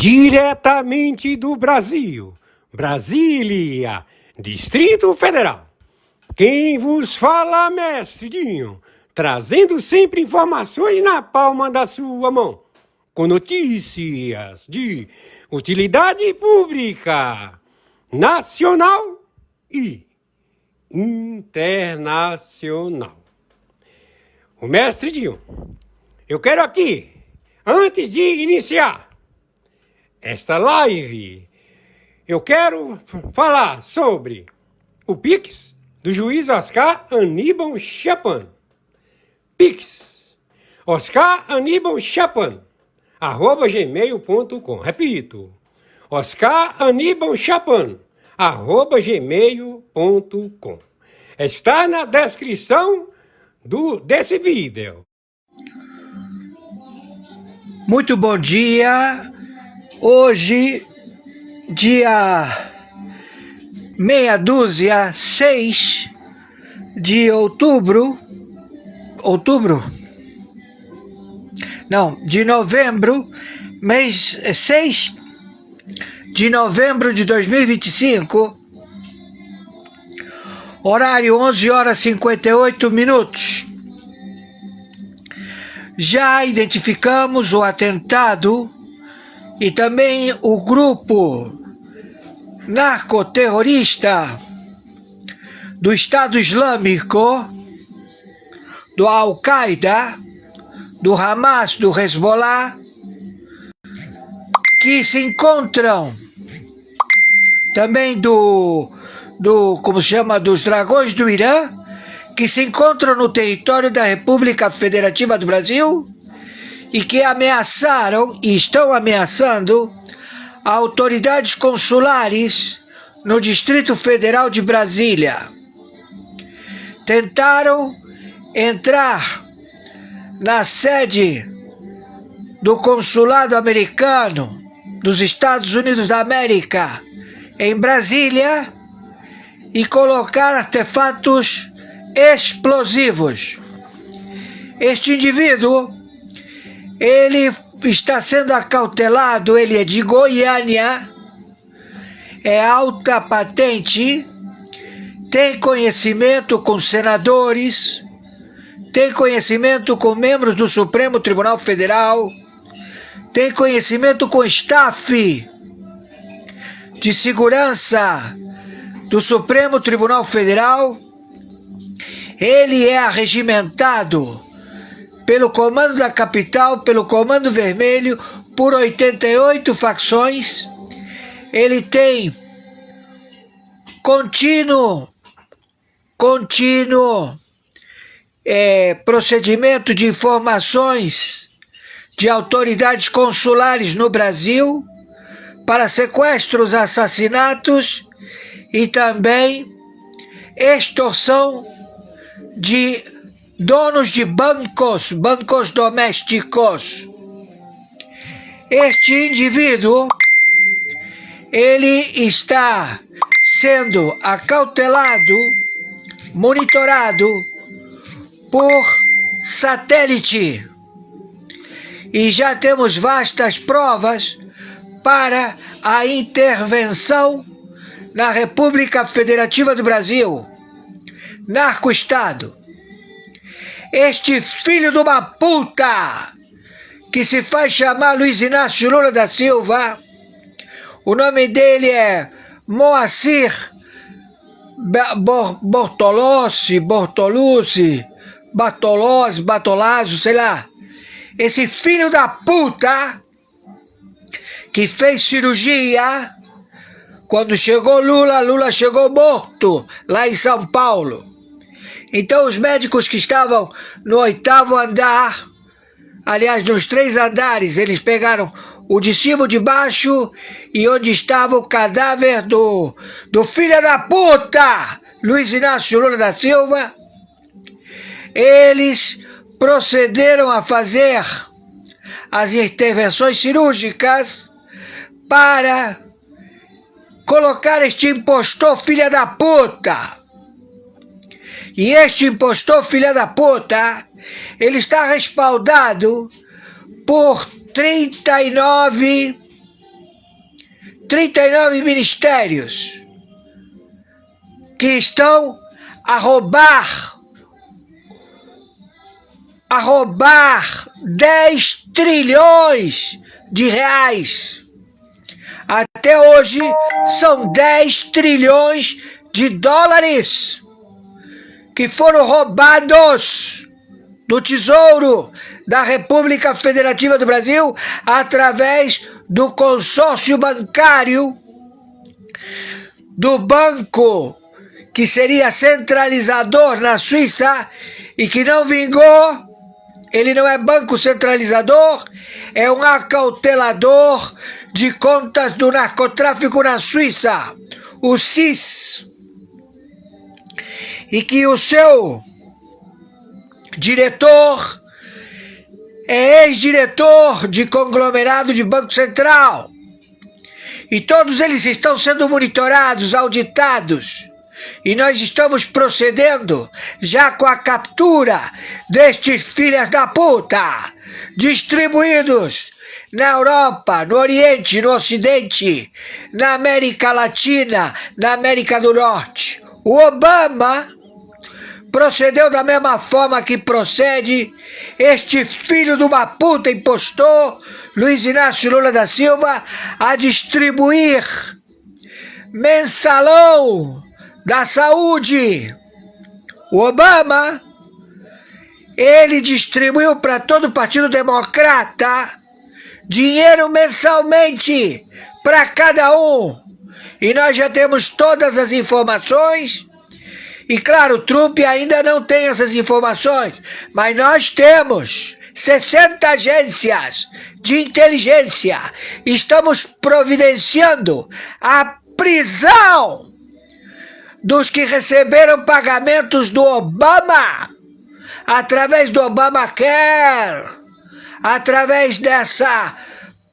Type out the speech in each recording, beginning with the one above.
Diretamente do Brasil, Brasília, Distrito Federal. Quem vos fala, mestre Dinho, trazendo sempre informações na palma da sua mão, com notícias de utilidade pública, nacional e internacional. O mestre Dinho, eu quero aqui, antes de iniciar esta live, eu quero falar sobre o Pix do juiz Oscar Aníbal Chapan. Pix, Oscar Aníbal Chapan, @gmail.com. Repito, Oscar Aníbal Chapan, @gmail.com. Está na descrição desse vídeo. Muito bom dia. Hoje, dia 6 de de novembro, mês 6 de novembro de 2025, horário 11h58. Já identificamos o atentado e também o grupo narcoterrorista do Estado Islâmico, do Al-Qaeda, do Hamas, do Hezbollah, que se encontram também dos Dragões do Irã, que se encontram no território da República Federativa do Brasil e que ameaçaram e estão ameaçando autoridades consulares no Distrito Federal de Brasília. Tentaram entrar na sede do consulado americano dos Estados Unidos da América em Brasília e colocar artefatos explosivos. Este indivíduo, ele está sendo acautelado, ele é de Goiânia, é alta patente, tem conhecimento com senadores, tem conhecimento com membros do Supremo Tribunal Federal, tem conhecimento com staff de segurança do Supremo Tribunal Federal. Ele é arregimentado pelo Comando da Capital, pelo Comando Vermelho, por 88 facções. Ele tem contínuo procedimento de informações de autoridades consulares no Brasil para sequestros, assassinatos e também extorsão de donos de bancos domésticos. Este indivíduo, ele está sendo acautelado, monitorado por satélite. E já temos vastas provas para a intervenção na República Federativa do Brasil. Narco-Estado. Este filho de uma puta, que se faz chamar Luiz Inácio Lula da Silva, o nome dele é Moacir Bartolozzi, sei lá. Esse filho da puta, que fez cirurgia, quando chegou Lula chegou morto lá em São Paulo. Então os médicos que estavam no 8º andar, aliás, nos 3 andares, eles pegaram o de cima, o de baixo, e onde estava o cadáver do filho da puta, Luiz Inácio Lula da Silva, eles procederam a fazer as intervenções cirúrgicas para colocar este impostor filha da puta. E este impostor filha da puta, ele está respaldado por 39 39 ministérios que estão a roubar 10 trilhões de reais. Até hoje são 10 trilhões de dólares que foram roubados do Tesouro da República Federativa do Brasil através do consórcio bancário do banco que seria centralizador na Suíça e que não vingou. Ele não é banco centralizador, é um acautelador de contas do narcotráfico na Suíça, o SIS. E que o seu diretor é ex-diretor de conglomerado de Banco Central. E todos eles estão sendo monitorados, auditados. E nós estamos procedendo já com a captura destes filhas da puta, distribuídos na Europa, no Oriente, no Ocidente, na América Latina, na América do Norte. O Obama procedeu da mesma forma que procede este filho de uma puta impostor, Luiz Inácio Lula da Silva, a distribuir mensalão da saúde. O Obama, ele distribuiu para todo o Partido Democrata dinheiro mensalmente para cada um. E nós já temos todas as informações. E claro, Trump ainda não tem essas informações, mas nós temos 60 agências de inteligência. Estamos providenciando a prisão dos que receberam pagamentos do Obama, através do Obamacare, através dessa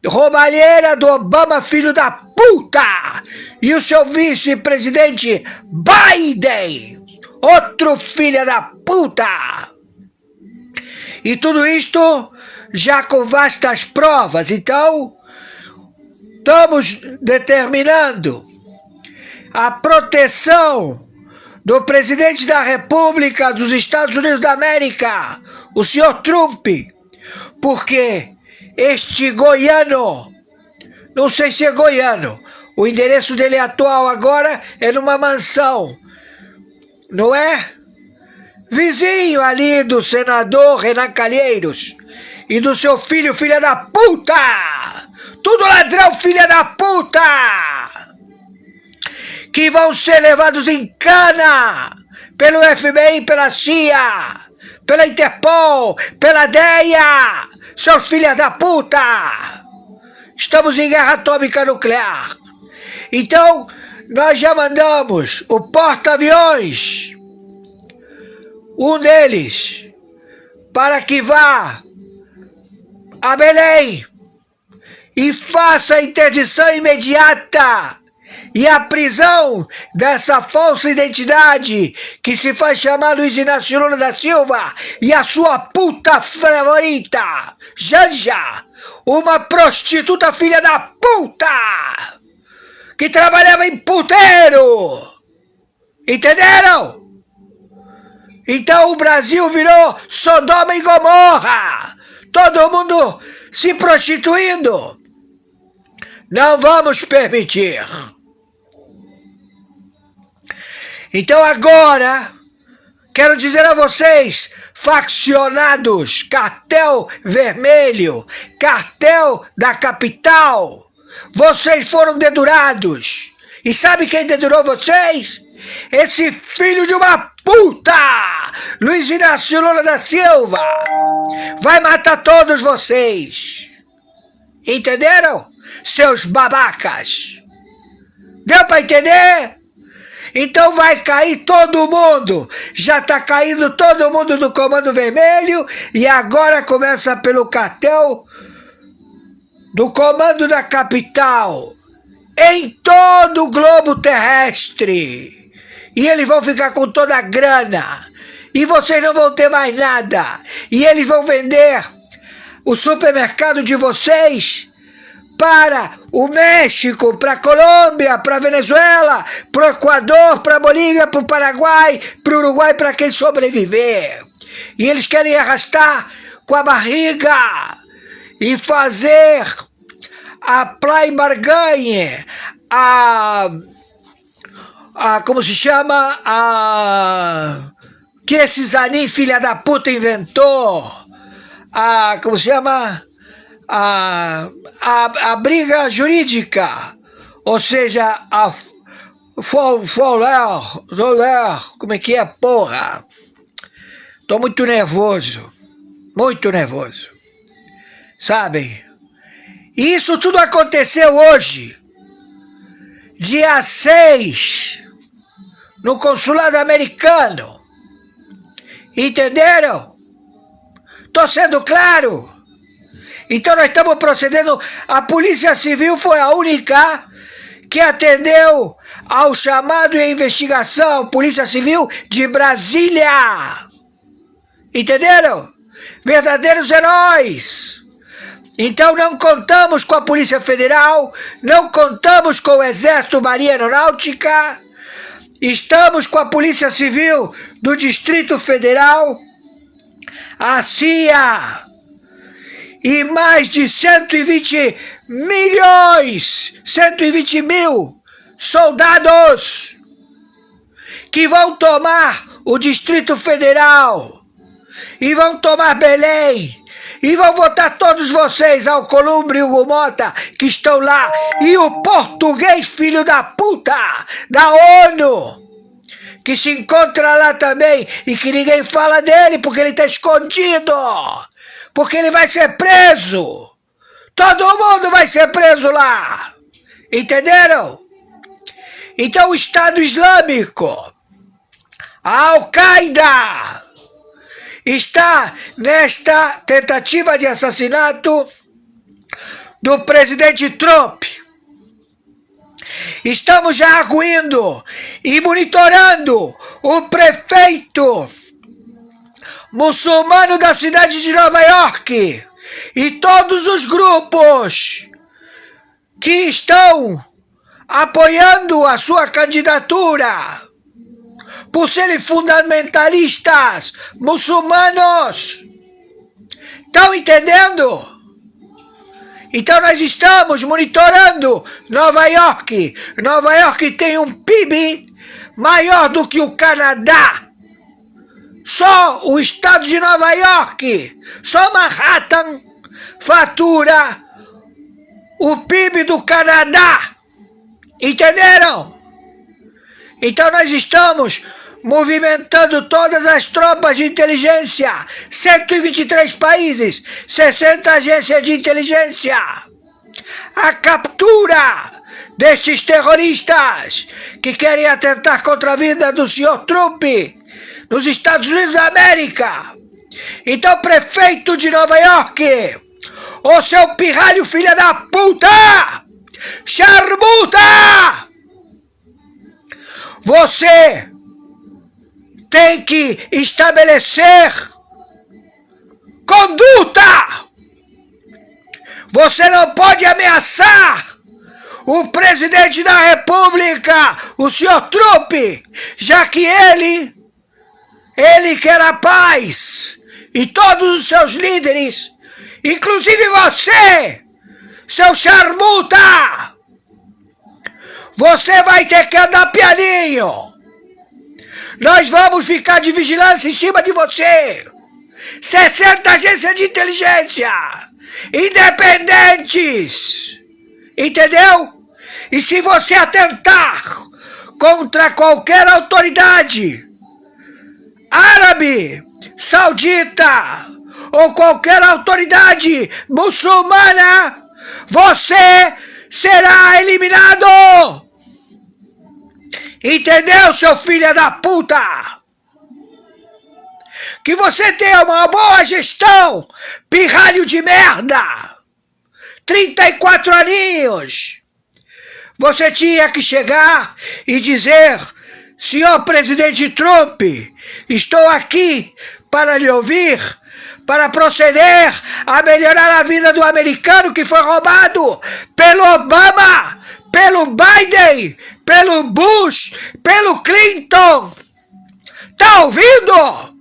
roubalheira do Obama, filho da puta, e o seu vice-presidente Biden, outro filho da puta. E tudo isto já com vastas provas. Então, estamos determinando a proteção do presidente da República dos Estados Unidos da América, o senhor Trump, porque este goiano, não sei se é goiano, o endereço dele atual agora é numa mansão, não é? Vizinho ali do senador Renan Calheiros e do seu filho, filha da puta! Tudo ladrão, filha da puta! Que vão ser levados em cana pelo FBI, pela CIA, pela Interpol, pela DEA, seus filhos da puta! Estamos em guerra atômica nuclear. Então, nós já mandamos o porta-aviões, um deles, para que vá a Belém e faça a interdição imediata e a prisão dessa falsa identidade que se faz chamar Luiz Inácio Lula da Silva e a sua puta favorita, Janja, uma prostituta filha da puta, que trabalhava em puteiro. Entenderam? Então o Brasil virou Sodoma e Gomorra. Todo mundo se prostituindo. Não vamos permitir. Então agora, quero dizer a vocês, faccionados, cartel vermelho, cartel da capital, vocês foram dedurados. E sabe quem dedurou vocês? Esse filho de uma puta, Luiz Inácio Lula da Silva, vai matar todos vocês. Entenderam? Seus babacas. Deu para entender? Então vai cair todo mundo. Já está caindo todo mundo do Comando Vermelho e agora começa pelo cartel do Comando da Capital em todo o globo terrestre. E eles vão ficar com toda a grana. E vocês não vão ter mais nada. E eles vão vender o supermercado de vocês para o México, para a Colômbia, para a Venezuela, para o Equador, para a Bolívia, para o Paraguai, para o Uruguai, para quem sobreviver. E eles querem arrastar com a barriga e fazer a play barganhe, como se chama, que esse Zanin, filha da puta, inventou, como se chama, a briga jurídica, ou seja, a Zoller, como é que é, porra? Tô muito nervoso, sabem? E isso tudo aconteceu hoje, dia 6, no consulado americano. Entenderam? Tô sendo claro? Então nós estamos procedendo, a Polícia Civil foi a única que atendeu ao chamado e à investigação, Polícia Civil de Brasília. Entenderam? Verdadeiros heróis. Então não contamos com a Polícia Federal, não contamos com o Exército, Marinha Aeronáutica, estamos com a Polícia Civil do Distrito Federal, a CIA, e mais de 120 mil soldados que vão tomar o Distrito Federal e vão tomar Belém e vão votar todos vocês, Alcolumbre e Hugo Mota, que estão lá, e o português filho da puta da ONU, que se encontra lá também e que ninguém fala dele porque ele está escondido, porque ele vai ser preso. Todo mundo vai ser preso lá. Entenderam? Então o Estado Islâmico, a Al-Qaeda, está nesta tentativa de assassinato do presidente Trump. Estamos já arguindo e monitorando o prefeito muçulmano da cidade de Nova York e todos os grupos que estão apoiando a sua candidatura por serem fundamentalistas muçulmanos. Estão entendendo? Então nós estamos monitorando Nova York. Nova York tem um PIB maior do que o Canadá. Só o estado de Nova York, só Manhattan, fatura o PIB do Canadá. Entenderam? Então nós estamos movimentando todas as tropas de inteligência, 123 países, 60 agências de inteligência, a captura destes terroristas que querem atentar contra a vida do senhor Trump nos Estados Unidos da América. Então, prefeito de Nova York, ô seu pirralho filha da puta, charmuta, você tem que estabelecer conduta. Você não pode ameaçar o presidente da República, o senhor Trump, já que ele quer a paz, e todos os seus líderes, inclusive você, seu charmuta, você vai ter que andar pianinho. Nós vamos ficar de vigilância em cima de você. 60 agências de inteligência independentes. Entendeu? E se você atentar contra qualquer autoridade árabe, saudita ou qualquer autoridade muçulmana, você será eliminado. Entendeu, seu filho da puta? Que você tenha uma boa gestão, pirralho de merda. 34 aninhos. Você tinha que chegar e dizer: senhor presidente Trump, estou aqui para lhe ouvir, para proceder a melhorar a vida do americano que foi roubado pelo Obama, pelo Biden, pelo Bush, pelo Clinton. Tá ouvindo?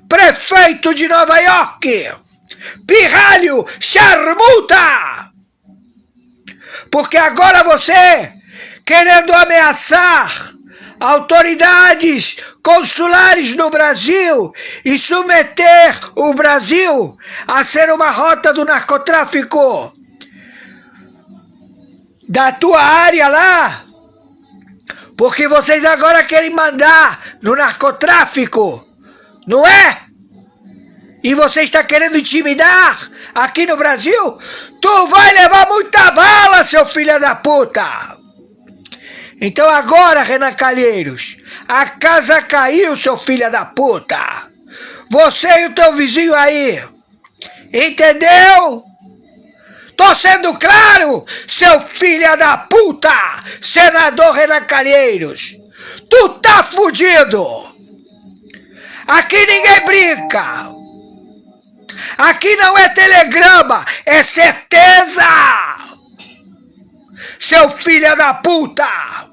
Prefeito de Nova York, pirralho, charmuta! Porque agora você, querendo ameaçar autoridades consulares no Brasil e submeter o Brasil a ser uma rota do narcotráfico da tua área lá, porque vocês agora querem mandar no narcotráfico, não é? E você está querendo intimidar aqui no Brasil? Tu vai levar muita bala, seu filho da puta! Então agora, Renan Calheiros, a casa caiu, seu filho da puta! Você e o teu vizinho aí, entendeu? Tô sendo claro, seu filho da puta, senador Renan Calheiros! Tu tá fudido! Aqui ninguém brinca! Aqui não é telegrama, é certeza! Seu filho da puta!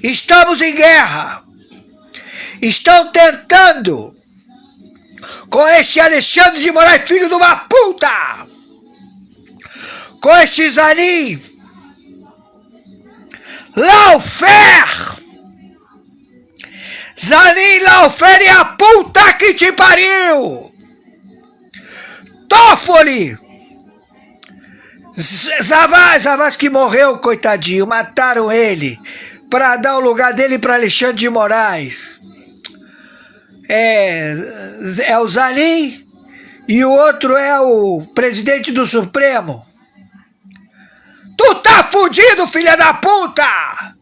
Estamos em guerra. Estão tentando, com este Alexandre de Moraes, filho de uma puta, com este Zanin Laufer, Zanin Laufer e a puta que te pariu, Toffoli, Zavascki que morreu, coitadinho, mataram ele para dar o lugar dele para Alexandre de Moraes. É o Zanin e o outro é o presidente do Supremo. Tu tá fudido, filha da puta!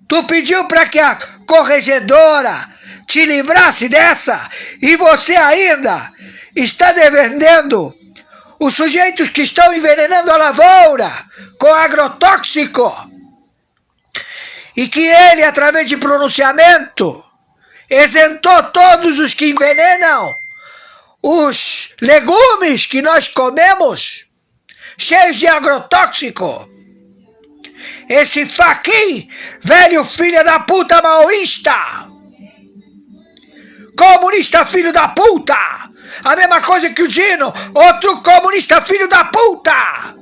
Tu pediu para que a corregedora te livrasse dessa e você ainda está defendendo os sujeitos que estão envenenando a lavoura com agrotóxico. E que ele, através de pronunciamento, isentou todos os que envenenam os legumes que nós comemos, cheios de agrotóxico. Esse Fachin, velho filho da puta maoísta, comunista filho da puta, a mesma coisa que o Dino, outro comunista filho da puta.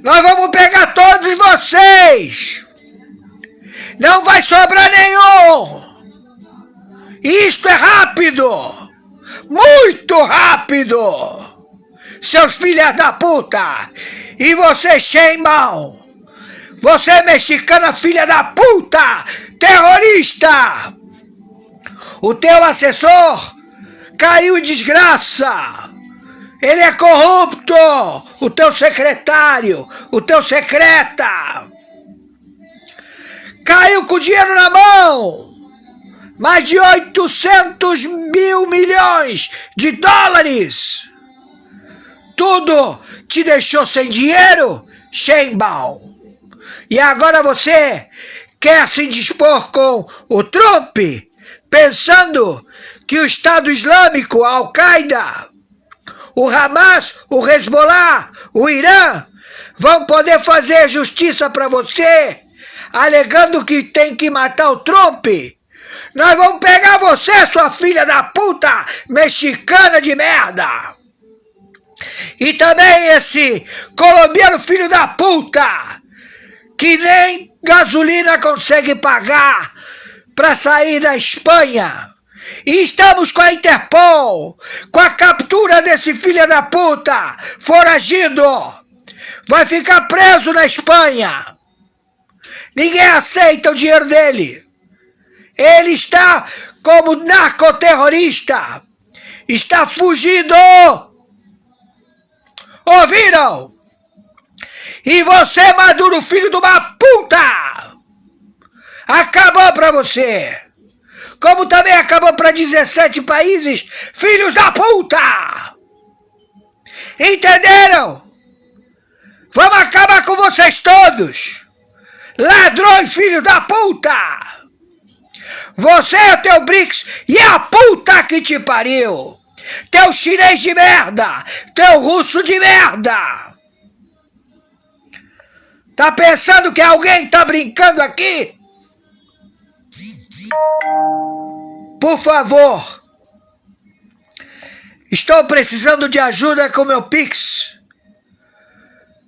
Nós vamos pegar todos vocês. Não vai sobrar nenhum. Isto é rápido. Muito rápido. Seus filhos da puta. E você, Sheinbaum. Você, mexicana filha da puta. Terrorista. O teu assessor caiu em desgraça. Ele é corrupto. O teu secretário. O teu secreta. Caiu com dinheiro na mão. Mais de 800 mil milhões de dólares. Tudo te deixou sem dinheiro, Sheinbaum. E agora você quer se dispor com o Trump, pensando que o Estado Islâmico, a Al-Qaeda, o Hamas, o Hezbollah, o Irã, vão poder fazer justiça para você, alegando que tem que matar o Trump. Nós vamos pegar você, sua filha da puta, mexicana de merda. E também esse colombiano filho da puta, que nem gasolina consegue pagar para sair da Espanha. E estamos com a Interpol, com a captura desse filho da puta, foragido. Vai ficar preso na Espanha. Ninguém aceita o dinheiro dele. Ele está como narcoterrorista. Está fugido. Ouviram? E você, Maduro, filho de uma puta, acabou para você. Como também acabou para 17 países, filhos da puta. Entenderam? Vamos acabar com vocês todos. Ladrões, filhos da puta. Você é o teu BRICS e a puta que te pariu! Teu chinês de merda! Teu russo de merda! Tá pensando que alguém tá brincando aqui? Por favor, estou precisando de ajuda com meu Pix.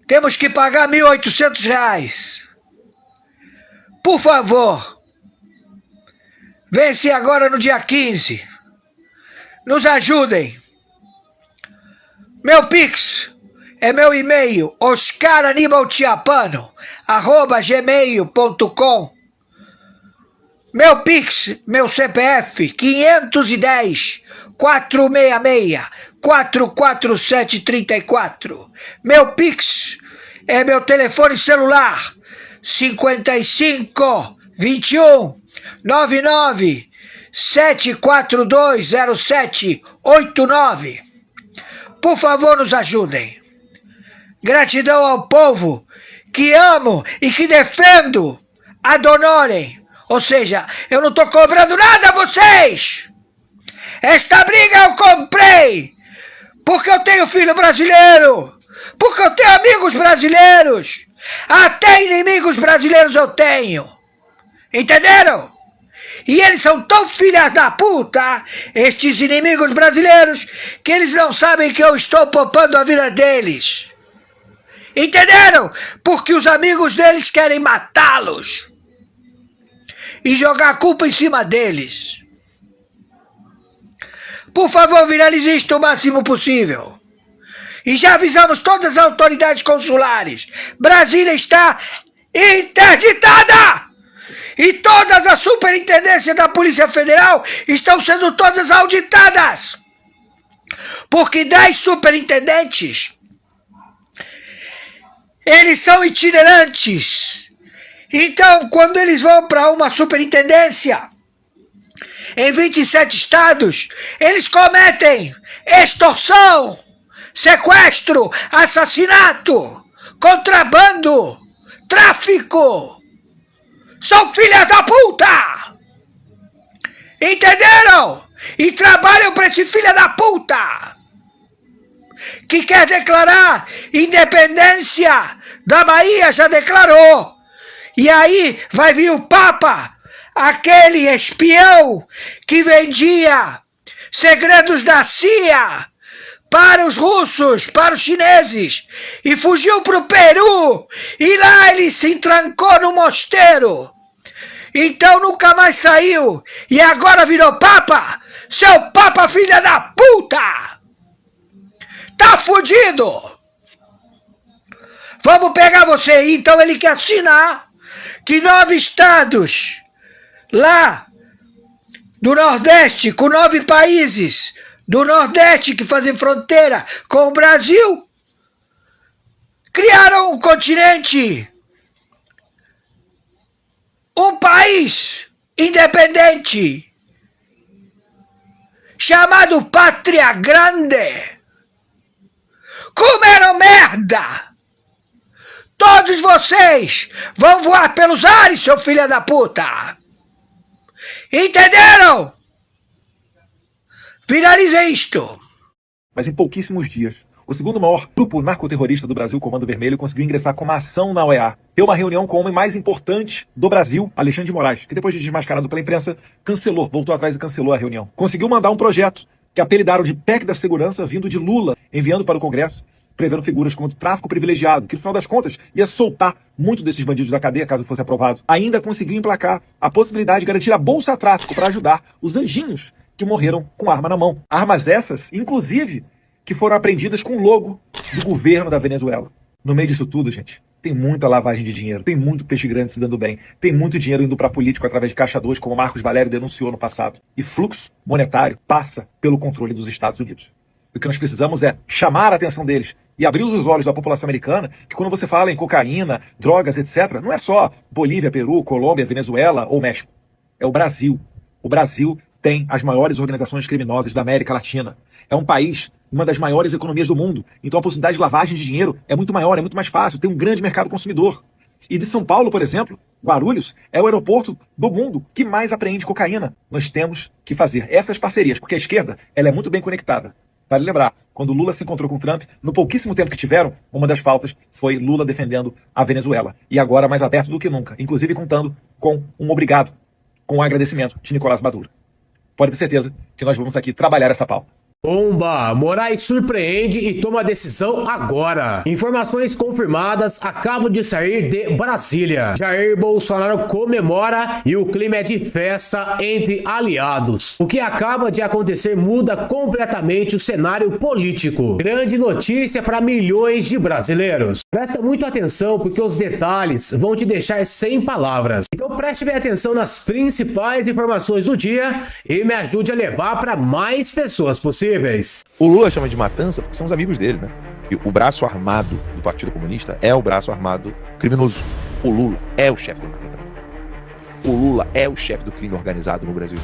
Temos que pagar R$1.800. Por favor, vence agora no dia 15. Nos ajudem. Meu Pix é meu e-mail, oscaranibaltiapano@gmail.com. Meu Pix, meu CPF, 510 466 44734. Meu Pix é meu telefone celular, 55 21 99 7420789. Por favor, nos ajudem. Gratidão ao povo que amo e que defendo. Adorem. Ou seja, eu não estou cobrando nada a vocês. Esta briga eu comprei porque eu tenho filho brasileiro, porque eu tenho amigos brasileiros, até inimigos brasileiros eu tenho. Entenderam? E eles são tão filhas da puta, estes inimigos brasileiros, que eles não sabem que eu estou poupando a vida deles. Entenderam? Porque os amigos deles querem matá-los e jogar a culpa em cima deles. Por favor, viralize isto o máximo possível. E já avisamos todas as autoridades consulares. Brasília está interditada! E todas as superintendências da Polícia Federal estão sendo todas auditadas. Porque 10 superintendentes, eles são itinerantes. Então, quando eles vão para uma superintendência em 27 estados, eles cometem extorsão, sequestro, assassinato, contrabando, tráfico. São filhas da puta! Entenderam? E trabalham para esse filho da puta que quer declarar independência da Bahia, já declarou. E aí vai vir o Papa, aquele espião que vendia segredos da CIA para os russos, para os chineses, e fugiu para o Peru, e lá ele se entrancou no mosteiro. Então nunca mais saiu, e agora virou Papa. Seu Papa, filha da puta! Tá fudido! Vamos pegar você. Então ele quer assinar que 9 estados lá do Nordeste, com 9 países do Nordeste que fazem fronteira com o Brasil, criaram um continente, um país independente, chamado Pátria Grande. Comeram merda! Todos vocês vão voar pelos ares, seu filho da puta! Entenderam? Viralize isto! Mas em pouquíssimos dias, o segundo maior grupo narcoterrorista do Brasil, Comando Vermelho, conseguiu ingressar com uma ação na OEA. Deu uma reunião com o homem mais importante do Brasil, Alexandre de Moraes, que depois de desmascarado pela imprensa, voltou atrás e cancelou a reunião. Conseguiu mandar um projeto que apelidaram de PEC da Segurança, vindo de Lula, enviando para o Congresso, prevendo figuras como tráfico privilegiado, que no final das contas ia soltar muitos desses bandidos da cadeia, caso fosse aprovado. Ainda conseguiu emplacar a possibilidade de garantir a bolsa tráfico para ajudar os anjinhos que morreram com arma na mão. Armas essas, inclusive, que foram apreendidas com o logo do governo da Venezuela. No meio disso tudo, gente, tem muita lavagem de dinheiro, tem muito peixe grande se dando bem, tem muito dinheiro indo para político através de caixa 2, como Marcos Valério denunciou no passado. E fluxo monetário passa pelo controle dos Estados Unidos. O que nós precisamos é chamar a atenção deles e abrir os olhos da população americana, que quando você fala em cocaína, drogas, etc., não é só Bolívia, Peru, Colômbia, Venezuela ou México. É o Brasil. O Brasil tem as maiores organizações criminosas da América Latina. É um país, uma das maiores economias do mundo. Então a possibilidade de lavagem de dinheiro é muito maior, é muito mais fácil. Tem um grande mercado consumidor. E de São Paulo, por exemplo, Guarulhos é o aeroporto do mundo que mais apreende cocaína. Nós temos que fazer essas parcerias, porque a esquerda ela é muito bem conectada. Vale lembrar, quando Lula se encontrou com Trump, no pouquíssimo tempo que tiveram, uma das pautas foi Lula defendendo a Venezuela. E agora mais aberto do que nunca, inclusive contando com um obrigado, com um agradecimento de Nicolás Maduro. Pode ter certeza que nós vamos aqui trabalhar essa pauta. Bomba! Moraes surpreende e toma decisão agora. Informações confirmadas acabam de sair de Brasília. Jair Bolsonaro comemora e o clima é de festa entre aliados. O que acaba de acontecer muda completamente o cenário político. Grande notícia para milhões de brasileiros. Presta muito atenção porque os detalhes vão te deixar sem palavras. Então preste bem atenção nas principais informações do dia e me ajude a levar para mais pessoas possíveis. O Lula chama de matança porque são os amigos dele, né? E o braço armado do Partido Comunista é o braço armado criminoso. O Lula é o chefe do narcotráfico. O Lula é o chefe do crime organizado no Brasil.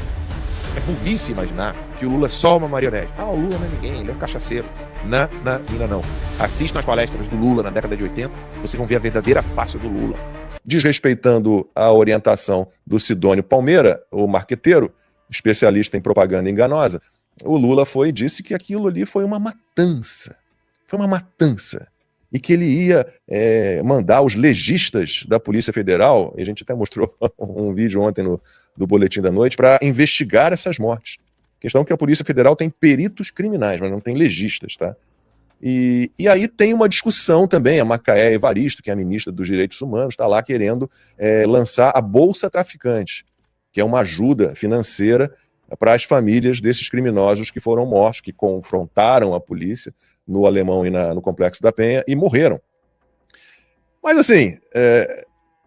É burrice imaginar que o Lula é só uma marionete. Ah, o Lula não é ninguém, ele é um cachaceiro. Não. Assistam as palestras do Lula na década de 80, vocês vão ver a verdadeira face do Lula. Desrespeitando a orientação do Sidônio Palmeira, o marqueteiro, especialista em propaganda enganosa, o Lula disse que aquilo ali foi uma matança. Foi uma matança. E que ele ia mandar os legistas da Polícia Federal, e a gente até mostrou um vídeo ontem do Boletim da Noite, para investigar essas mortes. A questão é que a Polícia Federal tem peritos criminais, mas não tem legistas, tá? E aí tem uma discussão também, a Macaé Evaristo, que é a ministra dos Direitos Humanos, está lá querendo lançar a Bolsa Traficante, que é uma ajuda financeira para as famílias desses criminosos que foram mortos, que confrontaram a polícia no Alemão e no Complexo da Penha e morreram. Mas assim,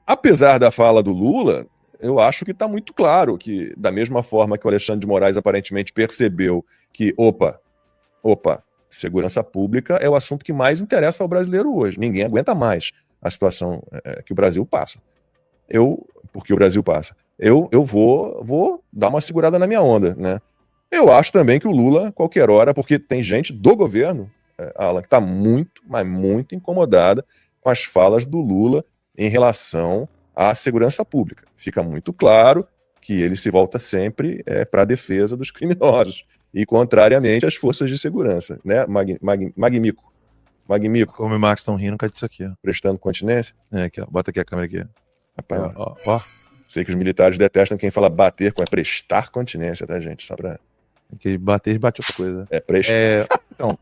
apesar da fala do Lula, eu acho que está muito claro que, da mesma forma que o Alexandre de Moraes aparentemente percebeu que, opa, segurança pública é o assunto que mais interessa ao brasileiro hoje. Ninguém aguenta mais a situação que o Brasil passa. Porque o Brasil passa. Eu vou dar uma segurada na minha onda, né? Eu acho também que o Lula, qualquer hora, porque tem gente do governo, Alan, que está muito, mas muito incomodada com as falas do Lula em relação à segurança pública. Fica muito claro que ele se volta sempre para a defesa dos criminosos e contrariamente às forças de segurança, né? Magmico. Como o Max estão rindo, cadê isso aqui, ó? Prestando continência. Aqui, ó. Bota aqui a câmera aqui. Rapaz, ó. Sei que os militares detestam quem fala bater, é prestar continência, tá, gente? Só pra... Porque bater, bate outra coisa. Prestar. Então,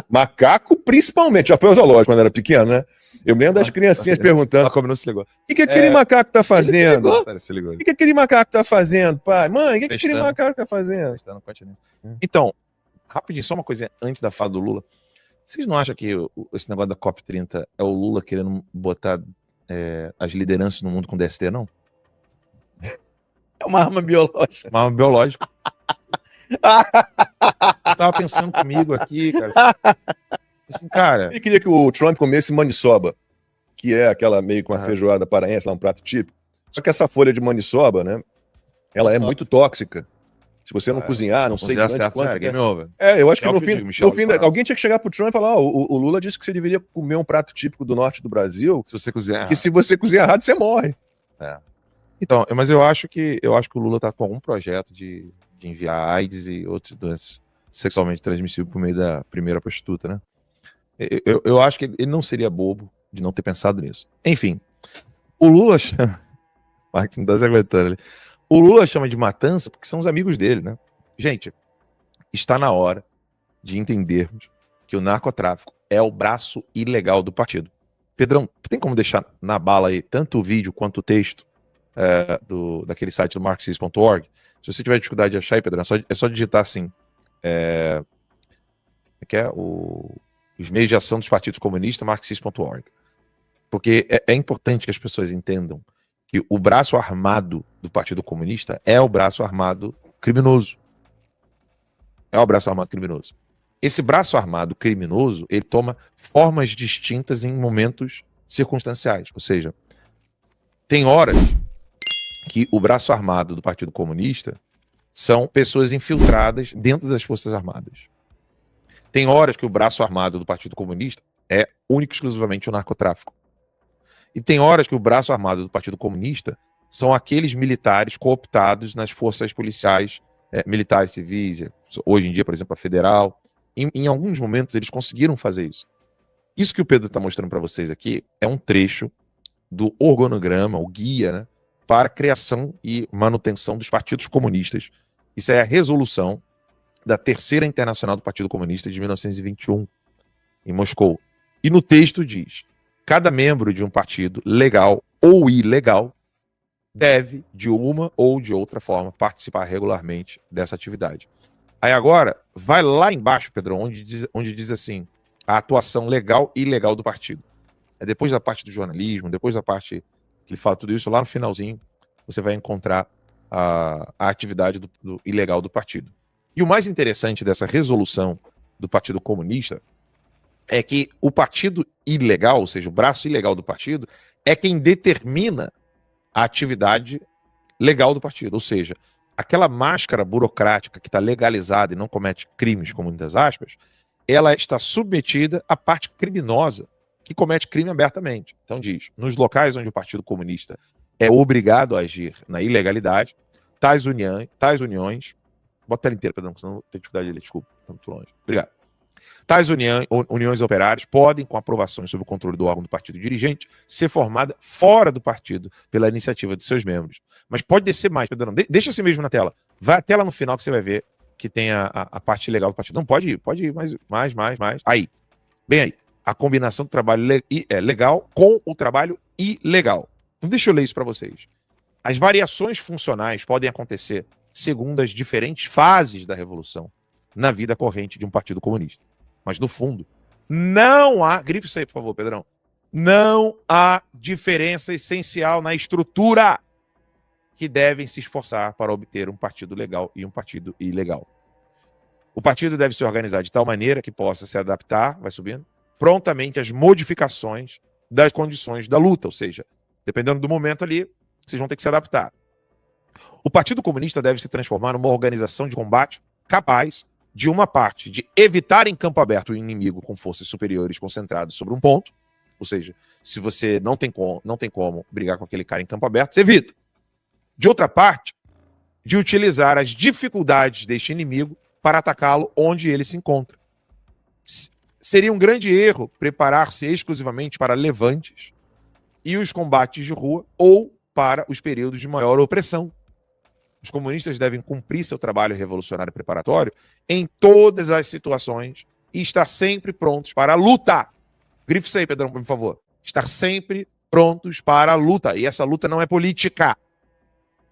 macaco, principalmente. Já foi ao zoológico quando era pequeno, né? Eu me lembro das criancinhas perguntando: como não se ligou? O que aquele macaco tá fazendo? Se ligou. O que aquele macaco tá fazendo, pai? Mãe, o que aquele macaco tá fazendo? Então, rapidinho, só uma coisa antes da fala do Lula. Vocês não acham que esse negócio da COP30 é o Lula querendo botar as lideranças no mundo com DST, não? É uma arma biológica. Uma arma biológica. Eu tava pensando comigo aqui, cara. Assim, cara. Ele queria que o Trump comesse maniçoba, que é aquela meio com uma feijoada paraense, lá um prato típico. Só que essa folha de maniçoba, né? Ela é muito tóxica. Se você não cozinhar, não sei quanto. Game over. Eu acho que no fim alguém tinha que chegar pro Trump e falar: o Lula disse que você deveria comer um prato típico do norte do Brasil. Se você cozinhar errado. E se você cozinhar errado, você morre. Então, mas eu acho que o Lula tá com algum projeto de enviar AIDS e outras doenças sexualmente transmissíveis por meio da primeira prostituta, né? Eu acho que ele não seria bobo de não ter pensado nisso. Enfim, o Lula chama... Marcos não tá se aguentando ali. O Lula chama de matança porque são os amigos dele, né? Gente, está na hora de entendermos que o narcotráfico é o braço ilegal do partido. Pedrão, tem como deixar na bala aí tanto o vídeo quanto o texto daquele site do marxismo.org? Se você tiver dificuldade de achar aí, Pedrão, é só digitar assim, os meios de ação dos partidos comunistas, marxismo.org. Porque é importante que as pessoas entendam que o braço armado do Partido Comunista é o braço armado criminoso. É o braço armado criminoso. Esse braço armado criminoso, ele toma formas distintas em momentos circunstanciais. Ou seja, tem horas que o braço armado do Partido Comunista são pessoas infiltradas dentro das Forças Armadas. Tem horas que o braço armado do Partido Comunista é único e exclusivamente o narcotráfico. E tem horas que o braço armado do Partido Comunista são aqueles militares cooptados nas forças policiais, militares civis, hoje em dia, por exemplo, a federal. Em alguns momentos eles conseguiram fazer isso. Isso que o Pedro está mostrando para vocês aqui é um trecho do organograma, o guia, né, para a criação e manutenção dos partidos comunistas. Isso é a resolução da Terceira Internacional do Partido Comunista de 1921, em Moscou. E no texto diz: cada membro de um partido, legal ou ilegal, deve, de uma ou de outra forma, participar regularmente dessa atividade. Aí agora, vai lá embaixo, Pedrão, onde diz assim, a atuação legal e ilegal do partido. É depois da parte do jornalismo, depois da parte que ele fala tudo isso, lá no finalzinho, você vai encontrar a atividade do ilegal do partido. E o mais interessante dessa resolução do Partido Comunista é que o partido ilegal, ou seja, o braço ilegal do partido, é quem determina a atividade legal do partido. Ou seja, aquela máscara burocrática que está legalizada e não comete crimes, com muitas aspas, ela está submetida à parte criminosa, que comete crime abertamente. Então diz, nos locais onde o Partido Comunista é obrigado a agir na ilegalidade, tais uniões, bota a tela inteira, perdão, senão eu tenho dificuldade de ler, desculpa, está muito longe. Obrigado. Tais uniões operárias podem, com aprovações sob o controle do órgão do partido dirigente, ser formada fora do partido pela iniciativa de seus membros. Mas pode descer mais, Pedro. Deixa assim mesmo na tela. Vai até lá no final que você vai ver que tem a parte legal do partido. Não, pode ir mais. Aí, bem aí. A combinação do trabalho legal com o trabalho ilegal. Então deixa eu ler isso para vocês. As variações funcionais podem acontecer segundo as diferentes fases da revolução na vida corrente de um partido comunista. Mas, no fundo, não há... Grife isso aí, por favor, Pedrão. Não há diferença essencial na estrutura que devem se esforçar para obter um partido legal e um partido ilegal. O partido deve se organizar de tal maneira que possa se adaptar, vai subindo, prontamente às modificações das condições da luta. Ou seja, dependendo do momento ali, vocês vão ter que se adaptar. O Partido Comunista deve se transformar numa organização de combate capaz de uma parte de evitar em campo aberto o inimigo com forças superiores concentradas sobre um ponto, ou seja, se você não tem como brigar com aquele cara em campo aberto, você evita. De outra parte, de utilizar as dificuldades deste inimigo para atacá-lo onde ele se encontra. Seria um grande erro preparar-se exclusivamente para levantes e os combates de rua ou para os períodos de maior opressão. Os comunistas devem cumprir seu trabalho revolucionário preparatório em todas as situações e estar sempre prontos para a luta. Grife isso aí, Pedrão, por favor. Estar sempre prontos para a luta. E essa luta não é política.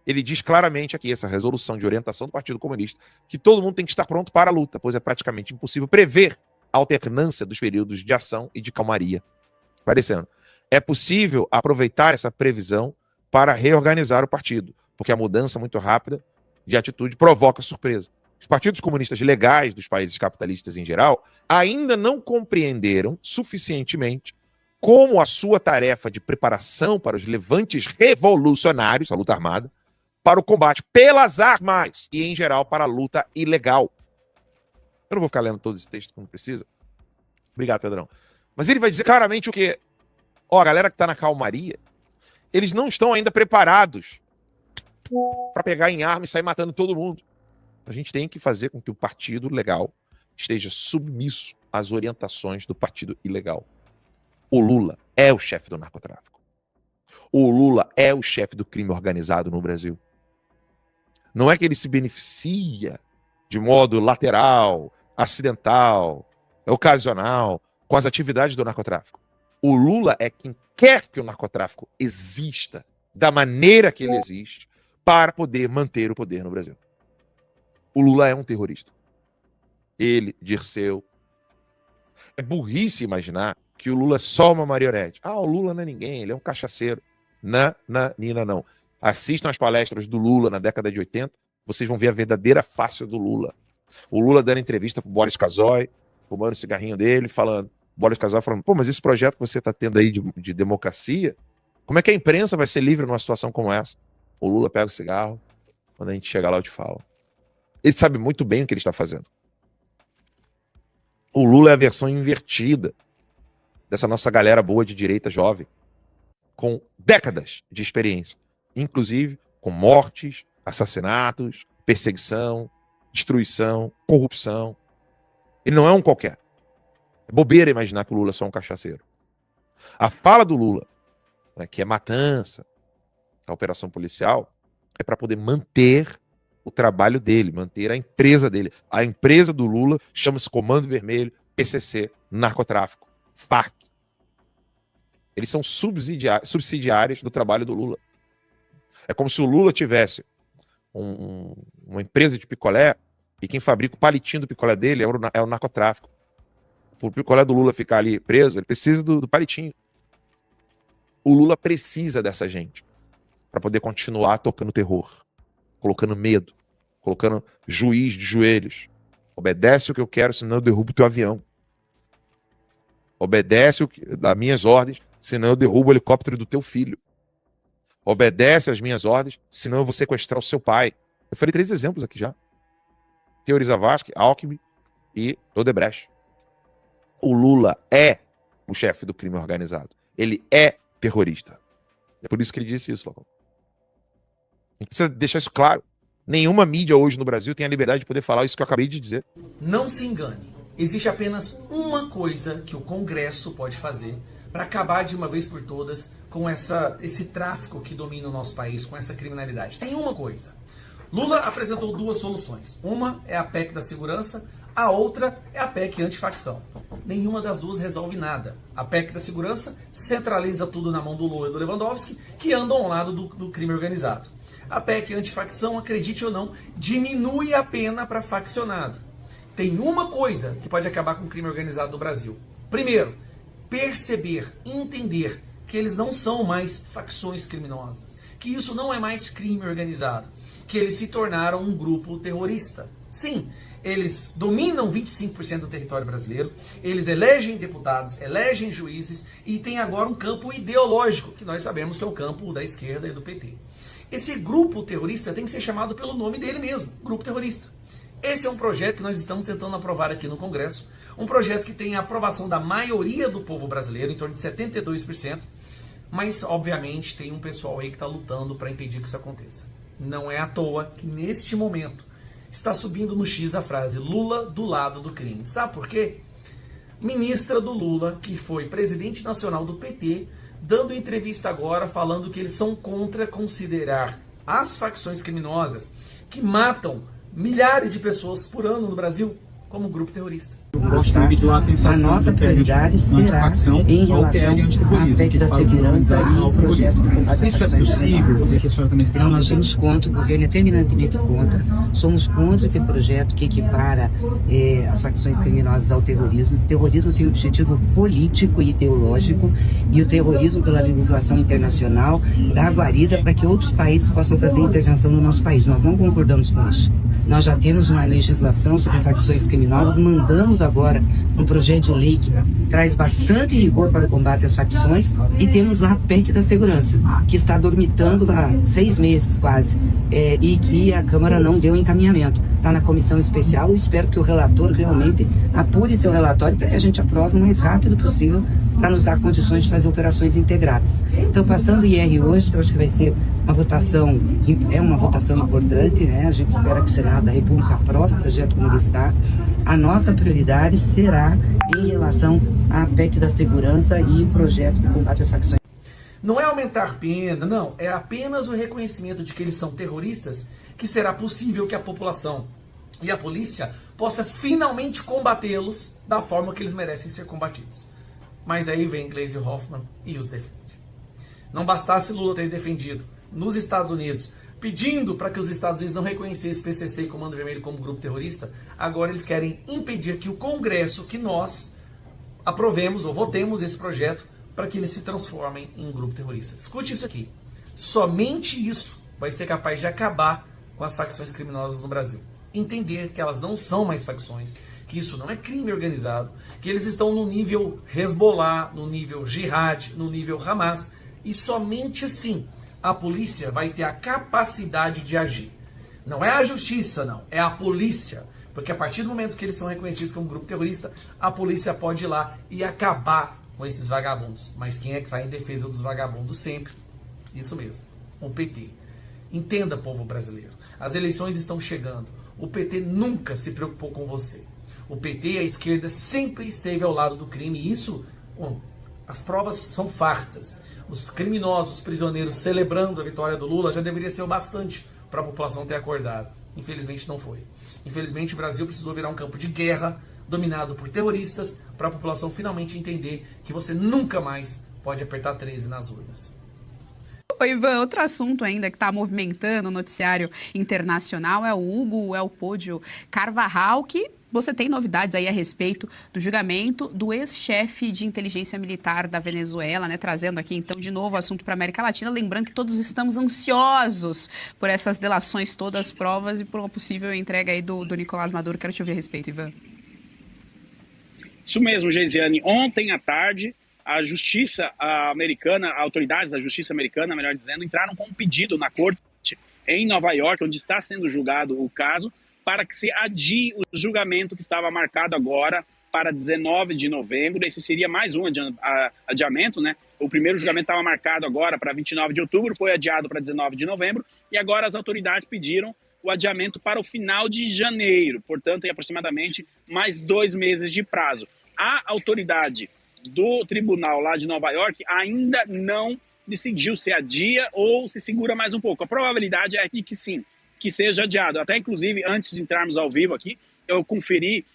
Ele diz claramente aqui, essa resolução de orientação do Partido Comunista, que todo mundo tem que estar pronto para a luta, pois é praticamente impossível prever a alternância dos períodos de ação e de calmaria. Parecendo. É possível aproveitar essa previsão para reorganizar o partido, porque a mudança muito rápida de atitude provoca surpresa. Os partidos comunistas legais dos países capitalistas em geral ainda não compreenderam suficientemente como a sua tarefa de preparação para os levantes revolucionários, a luta armada, para o combate pelas armas e, em geral, para a luta ilegal. Eu não vou ficar lendo todo esse texto quando precisa. Obrigado, Pedrão. Mas ele vai dizer claramente o quê? Ó, a galera que está na calmaria, eles não estão ainda preparados para pegar em arma e sair matando todo mundo. A gente tem que fazer com que o partido legal esteja submisso às orientações do partido ilegal. O Lula é o chefe do narcotráfico. O Lula é o chefe do crime organizado no Brasil. Não é que ele se beneficia de modo lateral, acidental, ocasional, com as atividades do narcotráfico. O Lula é quem quer que o narcotráfico exista da maneira que ele existe para poder manter o poder no Brasil. O Lula é um terrorista. Ele, Dirceu. É burrice imaginar que o Lula é só uma marionete. Ah, o Lula não é ninguém, ele é um cachaceiro. Não. Assistam as palestras do Lula na década de 80, vocês vão ver a verdadeira face do Lula. O Lula dando entrevista pro Boris Casoy, fumando o cigarrinho dele, falando, Boris Casoy falando, pô, mas esse projeto que você tá tendo aí de democracia, como é que a imprensa vai ser livre numa situação como essa? O Lula pega o cigarro, quando a gente chegar lá eu te falo. Ele sabe muito bem o que ele está fazendo. O Lula é a versão invertida dessa nossa galera boa de direita jovem. com décadas de experiência, inclusive com mortes, assassinatos, perseguição, destruição, corrupção. Ele não é um qualquer. É bobeira imaginar que o Lula é só um cachaceiro. A fala do Lula, né, que é matança, a operação policial, é para poder manter o trabalho dele, manter a empresa dele. A empresa do Lula chama-se Comando Vermelho, PCC, narcotráfico, FARC. Eles são subsidiários do trabalho do Lula. É como se o Lula tivesse uma empresa de picolé e quem fabrica o palitinho do picolé dele é o narcotráfico. Para o picolé do Lula ficar ali preso, ele precisa do palitinho. O Lula precisa dessa gente para poder continuar tocando terror, colocando medo, colocando juiz de joelhos. Obedece o que eu quero, senão eu derrubo o teu avião. Obedece as minhas ordens, senão eu derrubo o helicóptero do teu filho. Obedece às minhas ordens, senão eu vou sequestrar o seu pai. Eu falei 3 exemplos aqui já. Teori Zavascki, Alckmin e Odebrecht. O Lula é o chefe do crime organizado. Ele é terrorista. É por isso que ele disse isso, Locão. A gente precisa deixar isso claro. Nenhuma mídia hoje no Brasil tem a liberdade de poder falar isso que eu acabei de dizer. Não se engane. Existe apenas uma coisa que o Congresso pode fazer para acabar de uma vez por todas com esse tráfico que domina o nosso país, com essa criminalidade. Tem uma coisa. Lula apresentou 2 soluções. Uma é a PEC da segurança, a outra é a PEC antifacção. Nenhuma das duas resolve nada. A PEC da segurança centraliza tudo na mão do Lula e do Lewandowski, que andam ao lado do crime organizado. A PEC antifacção, acredite ou não, diminui a pena para faccionado. Tem uma coisa que pode acabar com o crime organizado do Brasil. Primeiro, perceber, entender que eles não são mais facções criminosas, que isso não é mais crime organizado, que eles se tornaram um grupo terrorista. Sim, eles dominam 25% do território brasileiro, eles elegem deputados, elegem juízes e tem agora um campo ideológico, que nós sabemos que é o campo da esquerda e do PT. Esse grupo terrorista tem que ser chamado pelo nome dele mesmo, grupo terrorista. Esse é um projeto que nós estamos tentando aprovar aqui no Congresso, um projeto que tem a aprovação da maioria do povo brasileiro, em torno de 72%, mas obviamente tem um pessoal aí que está lutando para impedir que isso aconteça. Não é à toa que neste momento está subindo no X a frase Lula do lado do crime. Sabe por quê? Ministra do Lula, que foi presidente nacional do PT, dando entrevista agora falando que eles são contra considerar as facções criminosas que matam milhares de pessoas por ano no Brasil como grupo terrorista. A nossa prioridade será em relação à PEC da segurança e o projeto de combate às facções. Então nós somos contra, o governo é terminantemente contra, somos contra esse projeto que equipara as facções criminosas ao terrorismo. O terrorismo tem um objetivo político e ideológico e o terrorismo pela legislação internacional dá guarida para que outros países possam fazer intervenção no nosso país. Nós não concordamos com isso. Nós já temos uma legislação sobre facções criminosas, mandamos agora um projeto de lei que traz bastante rigor para o combate às facções e temos lá a PEC da segurança, que está dormitando há 6 meses quase, e que a Câmara não deu encaminhamento. Está na comissão especial e espero que o relator realmente apure seu relatório para que a gente aprove o mais rápido possível para nos dar condições de fazer operações integradas. Então, passando o IR hoje, eu acho que vai ser uma votação, é uma votação importante, né? A gente espera que o Senado da República aprove o projeto como ele está. A nossa prioridade será em relação à PEC da segurança e o projeto de combate às facções. Não é aumentar pena, não. É apenas o reconhecimento de que eles são terroristas que será possível que a população e a polícia possa finalmente combatê-los da forma que eles merecem ser combatidos. Mas aí vem Gleisi Hoffmann e os defende. Não bastasse Lula ter defendido nos Estados Unidos, pedindo para que os Estados Unidos não reconhecessem PCC e Comando Vermelho como grupo terrorista, agora eles querem impedir que o Congresso, que nós aprovemos ou votemos esse projeto para que eles se transformem em um grupo terrorista. Escute isso aqui. Somente isso vai ser capaz de acabar com as facções criminosas no Brasil. Entender que elas não são mais facções, que isso não é crime organizado, que eles estão no nível Hezbollah, no nível Jihad, no nível Hamas, e somente assim a polícia vai ter a capacidade de agir. Não é a justiça, não, é a polícia. Porque a partir do momento que eles são reconhecidos como grupo terrorista, a polícia pode ir lá e acabar com esses vagabundos. Mas quem é que sai em defesa dos vagabundos sempre? Isso mesmo, o PT. Entenda, povo brasileiro, as eleições estão chegando. O PT nunca se preocupou com você. O PT e a esquerda sempre esteve ao lado do crime. E isso, as provas são fartas. Os criminosos, prisioneiros, celebrando a vitória do Lula já deveria ser o bastante para a população ter acordado. Infelizmente não foi. Infelizmente o Brasil precisou virar um campo de guerra dominado por terroristas para a população finalmente entender que você nunca mais pode apertar 13 nas urnas. Ô, Ivan, outro assunto ainda que está movimentando o noticiário internacional é o Hugo Elpódio Carvajal, que você tem novidades aí a respeito do julgamento do ex-chefe de inteligência militar da Venezuela, né? Trazendo aqui, então, de novo o assunto para a América Latina. Lembrando que todos estamos ansiosos por essas delações todas, provas e por uma possível entrega aí do Nicolás Maduro. Quero te ouvir a respeito, Ivan. Isso mesmo, Geisiane. Ontem à tarde, a justiça americana, autoridades da justiça americana, melhor dizendo, entraram com um pedido na corte em Nova York, onde está sendo julgado o caso, para que se adie o julgamento que estava marcado agora para 19 de novembro. Esse seria mais um adiamento, né? O primeiro julgamento estava marcado agora para 29 de outubro, foi adiado para 19 de novembro, e agora as autoridades pediram o adiamento para o final de janeiro, portanto, em aproximadamente mais 2 meses de prazo. A autoridade do tribunal lá de Nova York ainda não decidiu se adia ou se segura mais um pouco. A probabilidade é que sim, que seja adiado. Até, inclusive, antes de entrarmos ao vivo aqui, eu conferi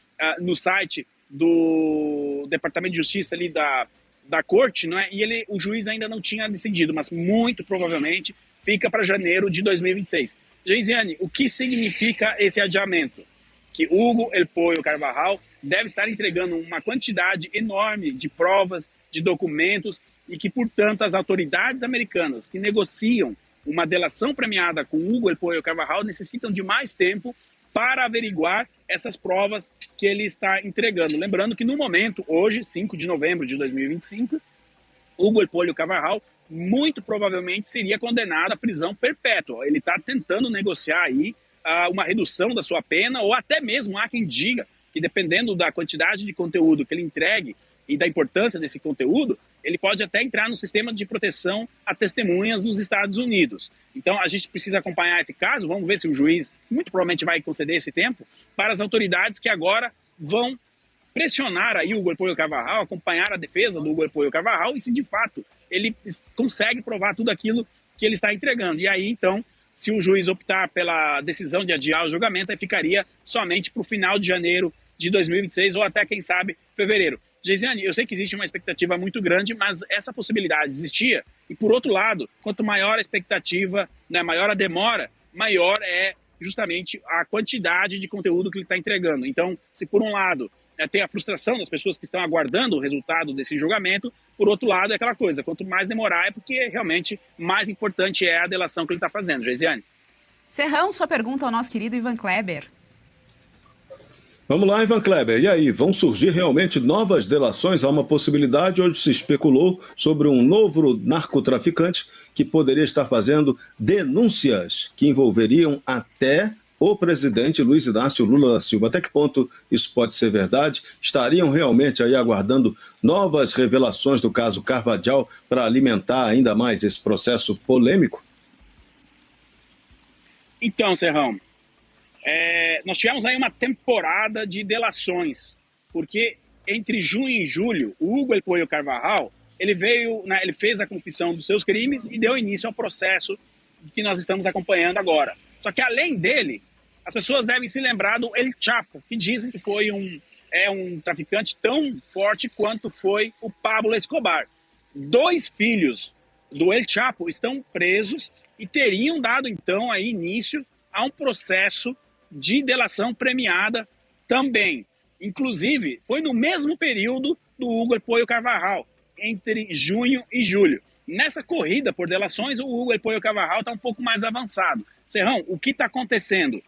no site do Departamento de Justiça ali da Corte, não é? E o juiz ainda não tinha decidido, mas muito provavelmente fica para janeiro de 2026. Geisiane, o que significa esse adiamento? Que Hugo Elpódio Carvajal deve estar entregando uma quantidade enorme de provas, de documentos, e que, portanto, as autoridades americanas que negociam uma delação premiada com Hugo Elpódio Carvajal necessitam de mais tempo para averiguar essas provas que ele está entregando. Lembrando que no momento, hoje, 5 de novembro de 2025, Hugo Elpódio Carvajal muito provavelmente seria condenado à prisão perpétua. Ele está tentando negociar aí uma redução da sua pena, ou até mesmo há quem diga que, dependendo da quantidade de conteúdo que ele entregue e da importância desse conteúdo, ele pode até entrar no sistema de proteção a testemunhas nos Estados Unidos. Então, a gente precisa acompanhar esse caso, vamos ver se o juiz muito provavelmente vai conceder esse tempo para as autoridades que agora vão pressionar aí o Hugo Elpódio Carvajal, acompanhar a defesa do Hugo Elpódio Carvajal e se de fato ele consegue provar tudo aquilo que ele está entregando. E aí, então, se o juiz optar pela decisão de adiar o julgamento, aí ficaria somente para o final de janeiro de 2026 ou até, quem sabe, fevereiro. Geisiane, eu sei que existe uma expectativa muito grande, mas essa possibilidade existia. E, por outro lado, quanto maior a expectativa, né, maior a demora, maior é justamente a quantidade de conteúdo que ele está entregando. Então, se por um lado tem a frustração das pessoas que estão aguardando o resultado desse julgamento, por outro lado é aquela coisa, quanto mais demorar é porque realmente mais importante é a delação que ele está fazendo. Geisiane. Serrão, sua pergunta ao nosso querido Ivan Kleber. Vamos lá, Ivan Kleber. E aí, vão surgir realmente novas delações? Há uma possibilidade, hoje se especulou sobre um novo narcotraficante que poderia estar fazendo denúncias que envolveriam até o presidente Luiz Inácio Lula da Silva. Até que ponto isso pode ser verdade? Estariam realmente aí aguardando novas revelações do caso Carvajal para alimentar ainda mais esse processo polêmico? Então, Serrão, nós tivemos aí uma temporada de delações, porque entre junho e julho, o Hugo Elpódio Carvajal, ele fez a confissão dos seus crimes e deu início ao processo que nós estamos acompanhando agora. Só que, além dele, as pessoas devem se lembrar do El Chapo, que dizem que foi um traficante tão forte quanto foi o Pablo Escobar. 2 filhos do El Chapo estão presos e teriam dado, então, aí, início a um processo de delação premiada também. Inclusive, foi no mesmo período do Hugo Elpódio Carvajal, entre junho e julho. Nessa corrida por delações, o Hugo Elpódio Carvajal está um pouco mais avançado. Serrão, o que está acontecendo?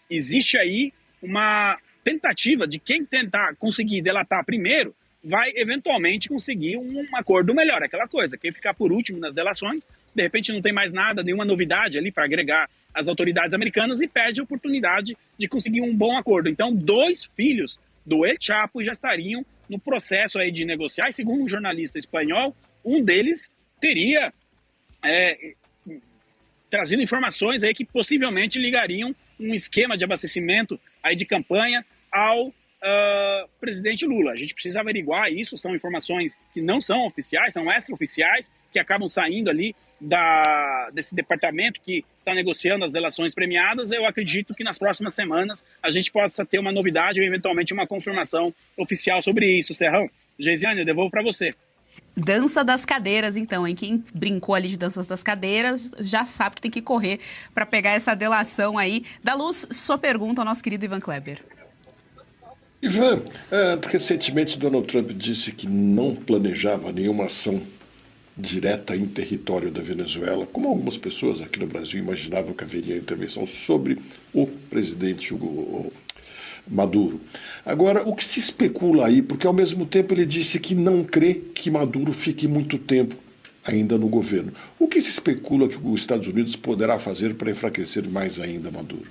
Existe aí uma tentativa de quem tentar conseguir delatar primeiro vai eventualmente conseguir um acordo melhor. Aquela coisa, quem ficar por último nas delações, de repente não tem mais nada, nenhuma novidade ali para agregar às autoridades americanas e perde a oportunidade de conseguir um bom acordo. Então, 2 filhos do El Chapo já estariam no processo aí de negociar, e segundo um jornalista espanhol, um deles teria trazido informações aí que possivelmente ligariam um esquema de abastecimento aí de campanha ao presidente Lula. A gente precisa averiguar isso, são informações que não são oficiais, são extraoficiais, que acabam saindo ali desse departamento que está negociando as delações premiadas. Eu acredito que nas próximas semanas a gente possa ter uma novidade ou eventualmente uma confirmação oficial sobre isso, Serrão. Geisiane, eu devolvo para você. Dança das cadeiras, então, hein? Quem brincou ali de danças das cadeiras já sabe que tem que correr para pegar essa delação aí. Da Luz, sua pergunta ao nosso querido Ivan Kleber. Ivan, recentemente Donald Trump disse que não planejava nenhuma ação direta em território da Venezuela, como algumas pessoas aqui no Brasil imaginavam que haveria intervenção sobre o presidente Hugo Maduro. Agora, o que se especula aí, porque ao mesmo tempo ele disse que não crê que Maduro fique muito tempo ainda no governo. O que se especula que os Estados Unidos poderá fazer para enfraquecer mais ainda Maduro?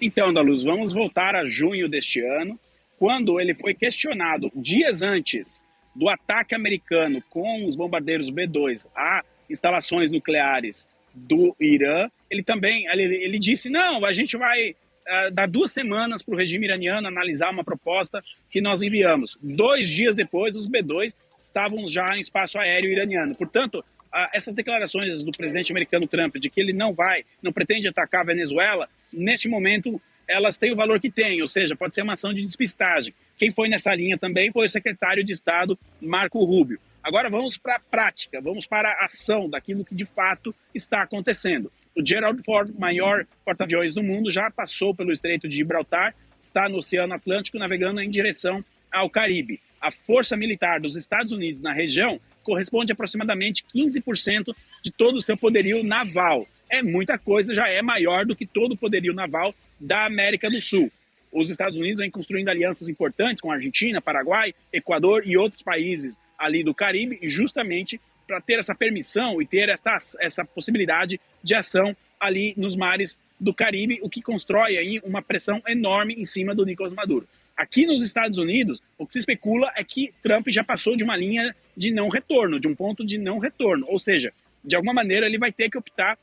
Então, da Luz, vamos voltar a junho deste ano, quando ele foi questionado dias antes do ataque americano com os bombardeiros B-2 a instalações nucleares do Irã. Ele disse, não, a gente vai dar 2 semanas para o regime iraniano analisar uma proposta que nós enviamos. 2 dias depois, os B-2 estavam já em espaço aéreo iraniano. Portanto, essas declarações do presidente americano Trump de que ele não pretende atacar a Venezuela, neste momento, elas têm o valor que têm, ou seja, pode ser uma ação de despistagem. Quem foi nessa linha também foi o secretário de Estado, Marco Rubio. Agora vamos para a prática, vamos para a ação daquilo que de fato está acontecendo. O Gerald Ford, maior porta-aviões do mundo, já passou pelo Estreito de Gibraltar, está no Oceano Atlântico navegando em direção ao Caribe. A força militar dos Estados Unidos na região corresponde a aproximadamente 15% de todo o seu poderio naval. É muita coisa, já é maior do que todo o poderio naval da América do Sul. Os Estados Unidos vêm construindo alianças importantes com a Argentina, Paraguai, Equador e outros países ali do Caribe, justamente para ter essa permissão e ter essa possibilidade de ação ali nos mares do Caribe, o que constrói aí uma pressão enorme em cima do Nicolás Maduro. Aqui nos Estados Unidos, o que se especula é que Trump já passou de uma linha de não retorno, de um ponto de não retorno, ou seja, de alguma maneira ele vai ter que optar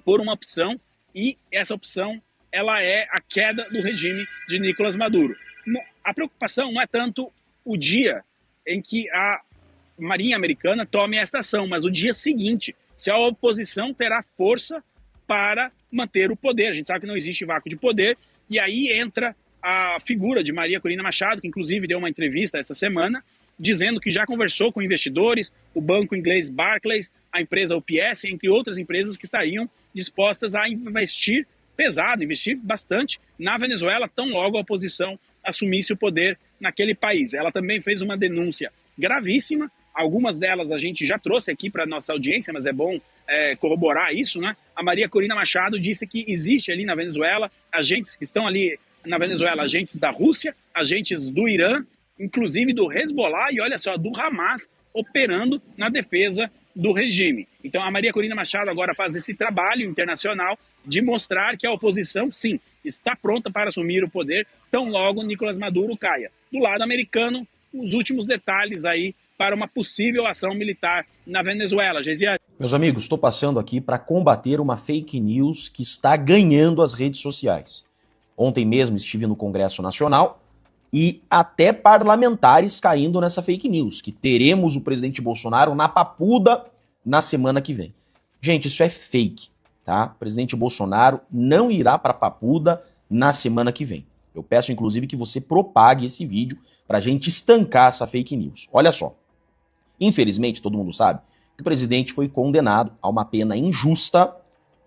por uma opção, e essa opção ela é a queda do regime de Nicolás Maduro. A preocupação não é tanto o dia em que a Marinha Americana tome esta ação, mas o dia seguinte, se a oposição terá força para manter o poder. A gente sabe que não existe vácuo de poder, e aí entra a figura de Maria Corina Machado, que inclusive deu uma entrevista essa semana, dizendo que já conversou com investidores, o banco inglês Barclays, a empresa UPS, entre outras empresas que estariam dispostas a investir pesado, investir bastante na Venezuela, tão logo a oposição assumisse o poder naquele país. Ela também fez uma denúncia gravíssima, algumas delas a gente já trouxe aqui para a nossa audiência, mas é bom corroborar isso, né? A Maria Corina Machado disse que existe ali na Venezuela agentes que estão ali na Venezuela, agentes da Rússia, agentes do Irã, inclusive do Hezbollah e, olha só, do Hamas, operando na defesa do regime. Então a Maria Corina Machado agora faz esse trabalho internacional de mostrar que a oposição, sim, está pronta para assumir o poder tão logo Nicolás Maduro caia. Do lado americano, os últimos detalhes aí para uma possível ação militar na Venezuela. Geisiane. Meus amigos, estou passando aqui para combater uma fake news que está ganhando as redes sociais. Ontem mesmo estive no Congresso Nacional e até parlamentares caindo nessa fake news, que teremos o presidente Bolsonaro na Papuda na semana que vem. Gente, isso é fake, tá? O presidente Bolsonaro não irá para Papuda na semana que vem. Eu peço, inclusive, que você propague esse vídeo para a gente estancar essa fake news. Olha só, infelizmente, todo mundo sabe que o presidente foi condenado a uma pena injusta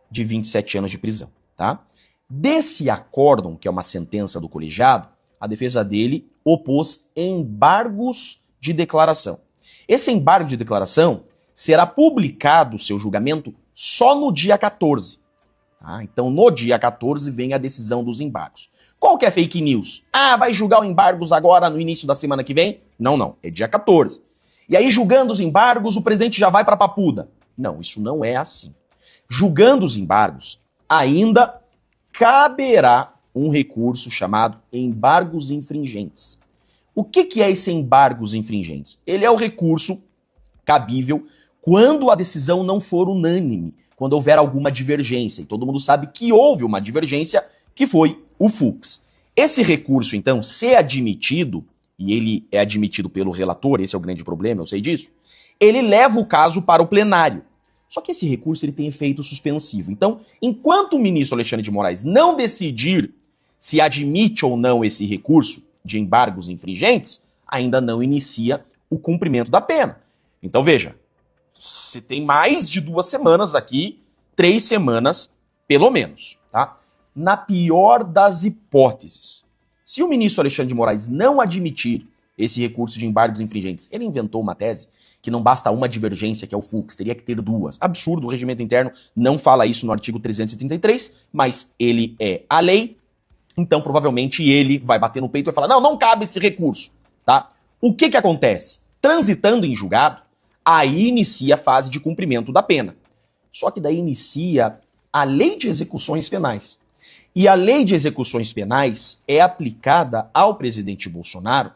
de 27 anos de prisão, tá? Desse acórdão, que é uma sentença do colegiado, a defesa dele opôs embargos de declaração. Esse embargo de declaração será publicado, seu julgamento, só no dia 14. Tá? Então, no dia 14 vem a decisão dos embargos. Qual que é fake news? Ah, vai julgar os embargos agora no início da semana que vem? Não, não. É dia 14. E aí, julgando os embargos, o presidente já vai para Papuda. Não, isso não é assim. Julgando os embargos, ainda caberá um recurso chamado embargos infringentes. O que é esse embargos infringentes? Ele é o recurso cabível quando a decisão não for unânime, quando houver alguma divergência. E todo mundo sabe que houve uma divergência, que foi o Fux. Esse recurso, então, se admitido, e ele é admitido pelo relator, esse é o grande problema, eu sei disso, ele leva o caso para o plenário. Só que esse recurso ele tem efeito suspensivo. Então, enquanto o ministro Alexandre de Moraes não decidir se admite ou não esse recurso de embargos infringentes, ainda não inicia o cumprimento da pena. Então, veja, você tem mais de 2 semanas aqui, 3 semanas, pelo menos, tá? Na pior das hipóteses, se o ministro Alexandre de Moraes não admitir esse recurso de embargos infringentes, ele inventou uma tese que não basta uma divergência, que é o Fux, teria que ter 2. Absurdo, o regimento interno não fala isso no artigo 333, mas ele é a lei, então provavelmente ele vai bater no peito e vai falar, não cabe esse recurso, tá? O que acontece? Transitando em julgado, aí inicia a fase de cumprimento da pena. Só que daí inicia a lei de execuções penais. E a lei de execuções penais é aplicada ao presidente Bolsonaro,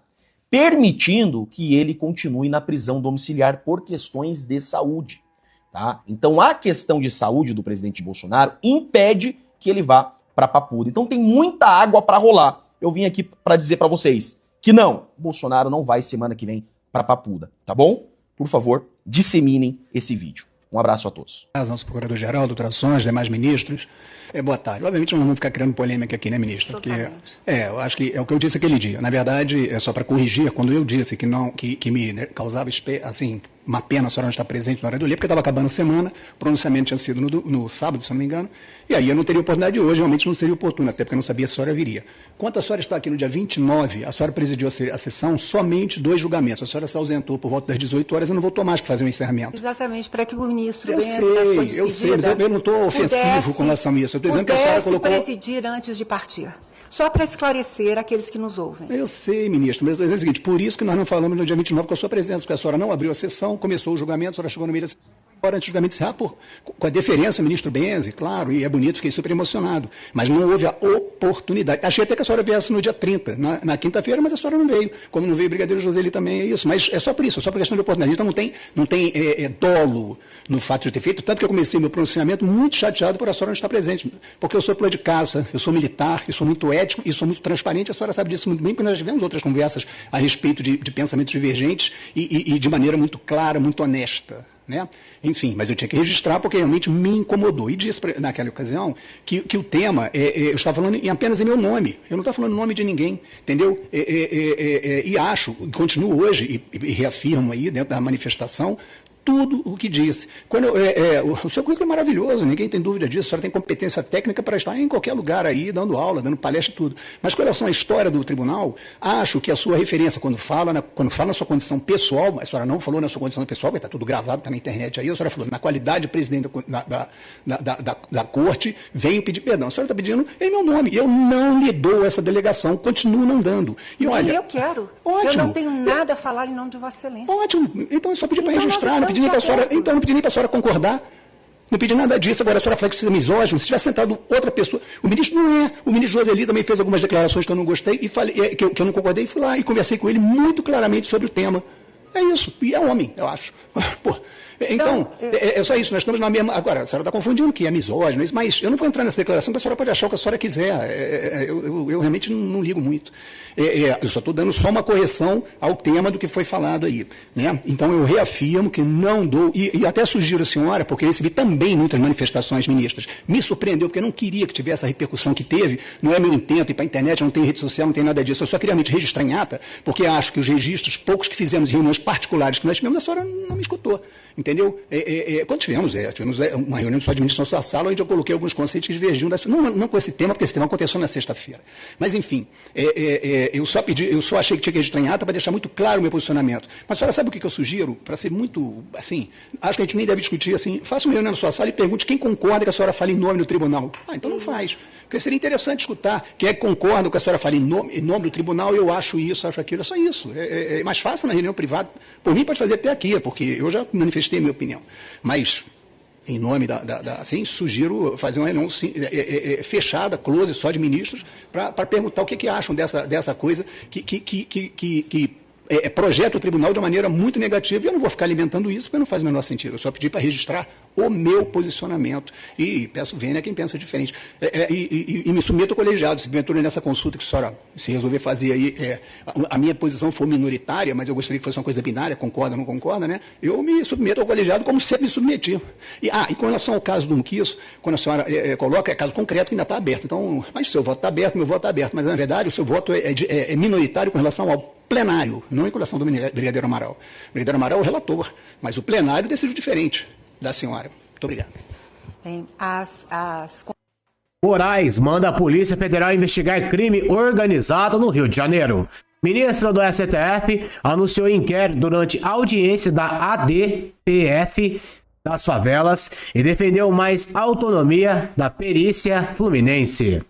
permitindo que ele continue na prisão domiciliar por questões de saúde. Tá? Então a questão de saúde do presidente Bolsonaro impede que ele vá para Papuda. Então tem muita água para rolar. Eu vim aqui para dizer para vocês que não, Bolsonaro não vai semana que vem para Papuda, tá bom? Por favor, disseminem esse vídeo. Um abraço a todos. Nosso procurador-geral, doutor Assange, demais ministros. Boa tarde. Obviamente nós não vamos ficar criando polêmica aqui, né, ministra? Porque, eu acho que é o que eu disse aquele dia. Na verdade, é só para corrigir, quando eu disse que me causava, assim, uma pena a senhora não estar presente na hora do ler, porque estava acabando a semana, o pronunciamento tinha sido no sábado, se não me engano, e aí eu não teria oportunidade hoje, realmente não seria oportuno, até porque eu não sabia se a senhora viria. Quanto a senhora está aqui no dia 29, a senhora presidiu a sessão, somente 2 julgamentos. A senhora se ausentou por volta das 18 horas e não voltou mais para fazer o encerramento. Exatamente, para que o ministro eu sei, mas eu não estou ofensivo com relação a isso. Eu estou dizendo que a senhora colocou... presidir antes de partir. Só para esclarecer aqueles que nos ouvem. Eu sei, ministro, mas eu estou dizendo o seguinte, por isso que nós não falamos no dia 29 com a sua presença, porque a senhora não abriu a sessão, começou o julgamento, a senhora chegou no meio da sessão, antes do julgamento encerrar, com a deferência ao ministro Benzi, claro, e é bonito, fiquei super emocionado, mas não houve a oportunidade. Achei até que a senhora viesse no dia 30, na quinta-feira, mas a senhora não veio. Como não veio o brigadeiro Joseli também, é isso. Mas é só por isso, é só por questão de oportunidade. Então não tem dolo no fato de ter feito, tanto que eu comecei meu pronunciamento muito chateado por a senhora não estar presente, porque eu sou plano de casa, eu sou militar, eu sou muito ético e sou muito transparente, a senhora sabe disso muito bem, porque nós tivemos outras conversas a respeito de pensamentos divergentes e de maneira muito clara, muito honesta. Né? Enfim, mas eu tinha que registrar porque realmente me incomodou. E disse naquela ocasião que o tema, eu estava falando apenas em meu nome. Eu não estava falando em nome de ninguém, entendeu? E acho, continuo hoje e reafirmo aí dentro da manifestação, tudo o que disse. O seu currículo é maravilhoso, ninguém tem dúvida disso, a senhora tem competência técnica para estar em qualquer lugar aí, dando aula, dando palestra e tudo. Mas com relação à história do tribunal, acho que a sua referência, quando fala na sua condição pessoal, a senhora não falou na sua condição pessoal, porque está tudo gravado, está na internet aí, a senhora falou, na qualidade de presidente da corte, venho pedir perdão. A senhora está pedindo em meu nome. Eu não lhe dou essa delegação, continuo não dando. E olha, eu quero. Ótimo. Eu não tenho nada a falar em nome de Vossa Excelência. Ótimo. Então eu só pedi para registrar, não pedi nem para a senhora concordar. Não pedi nada disso. Agora a senhora fala que isso é misógino. Se tivesse sentado outra pessoa... O ministro não é. O ministro Joseli também fez algumas declarações que eu não gostei, e falei, que eu não concordei, e fui lá e conversei com ele muito claramente sobre o tema. É isso. E é homem, eu acho. Pô. Então, é só isso, nós estamos na mesma... Agora, a senhora está confundindo que é misógino, mas eu não vou entrar nessa declaração, porque a senhora pode achar o que a senhora quiser. Eu realmente não ligo muito. Eu só estou dando só uma correção ao tema do que foi falado aí. Né? Então, eu reafirmo que não dou... E até sugiro a senhora, porque eu recebi também muitas manifestações ministras. Me surpreendeu, porque eu não queria que tivesse a repercussão que teve. Não é meu intento ir para a internet, eu não tenho rede social, não tem nada disso. Eu só queria realmente registrar em ata, porque acho que os registros, poucos que fizemos em reuniões particulares que nós tivemos, a senhora não me escutou. Entendeu? Quando tivemos uma reunião só de ministros na sua sala, onde eu coloquei alguns conceitos que divergiam não com esse tema, porque esse tema aconteceu na sexta-feira. Mas, enfim, eu só achei que tinha que registrar em ata para deixar muito claro o meu posicionamento. Mas a senhora sabe o que eu sugiro? Para ser muito, assim, acho que a gente nem deve discutir assim, faça uma reunião na sua sala e pergunte quem concorda que a senhora fale em nome do tribunal. Então não faz. Porque seria interessante escutar quem é que concorda com que a senhora fale em nome do tribunal, eu acho isso, acho aquilo, é só isso. É mais fácil na reunião privada. Por mim pode fazer até aqui, porque eu já manifestei a minha opinião. Mas em nome assim, sugiro fazer uma reunião fechada, close, só de ministros, para perguntar o que acham dessa coisa que projeta o tribunal de uma maneira muito negativa. E eu não vou ficar alimentando isso, porque não faz o menor sentido. Eu só pedi para registrar o meu posicionamento. E peço vênia a quem pensa diferente. E me submeto ao colegiado. Se porventura nessa consulta que a senhora se resolver fazer aí, a minha posição for minoritária, mas eu gostaria que fosse uma coisa binária, concorda ou não concorda, né? Eu me submeto ao colegiado como sempre me submeti. E com relação ao caso do Unquisso, quando a senhora coloca, é caso concreto que ainda está aberto. Então, mas o seu voto está aberto, meu voto está aberto. Mas, na verdade, o seu voto é minoritário com relação ao plenário, não em relação do Brigadeiro Amaral. O Brigadeiro Amaral é o relator, mas o plenário decidiu diferente da senhora. Muito obrigado. Bem, Moraes manda a Polícia Federal investigar crime organizado no Rio de Janeiro. Ministra do STF anunciou inquérito durante audiência da ADPF das favelas e defendeu mais autonomia da perícia fluminense.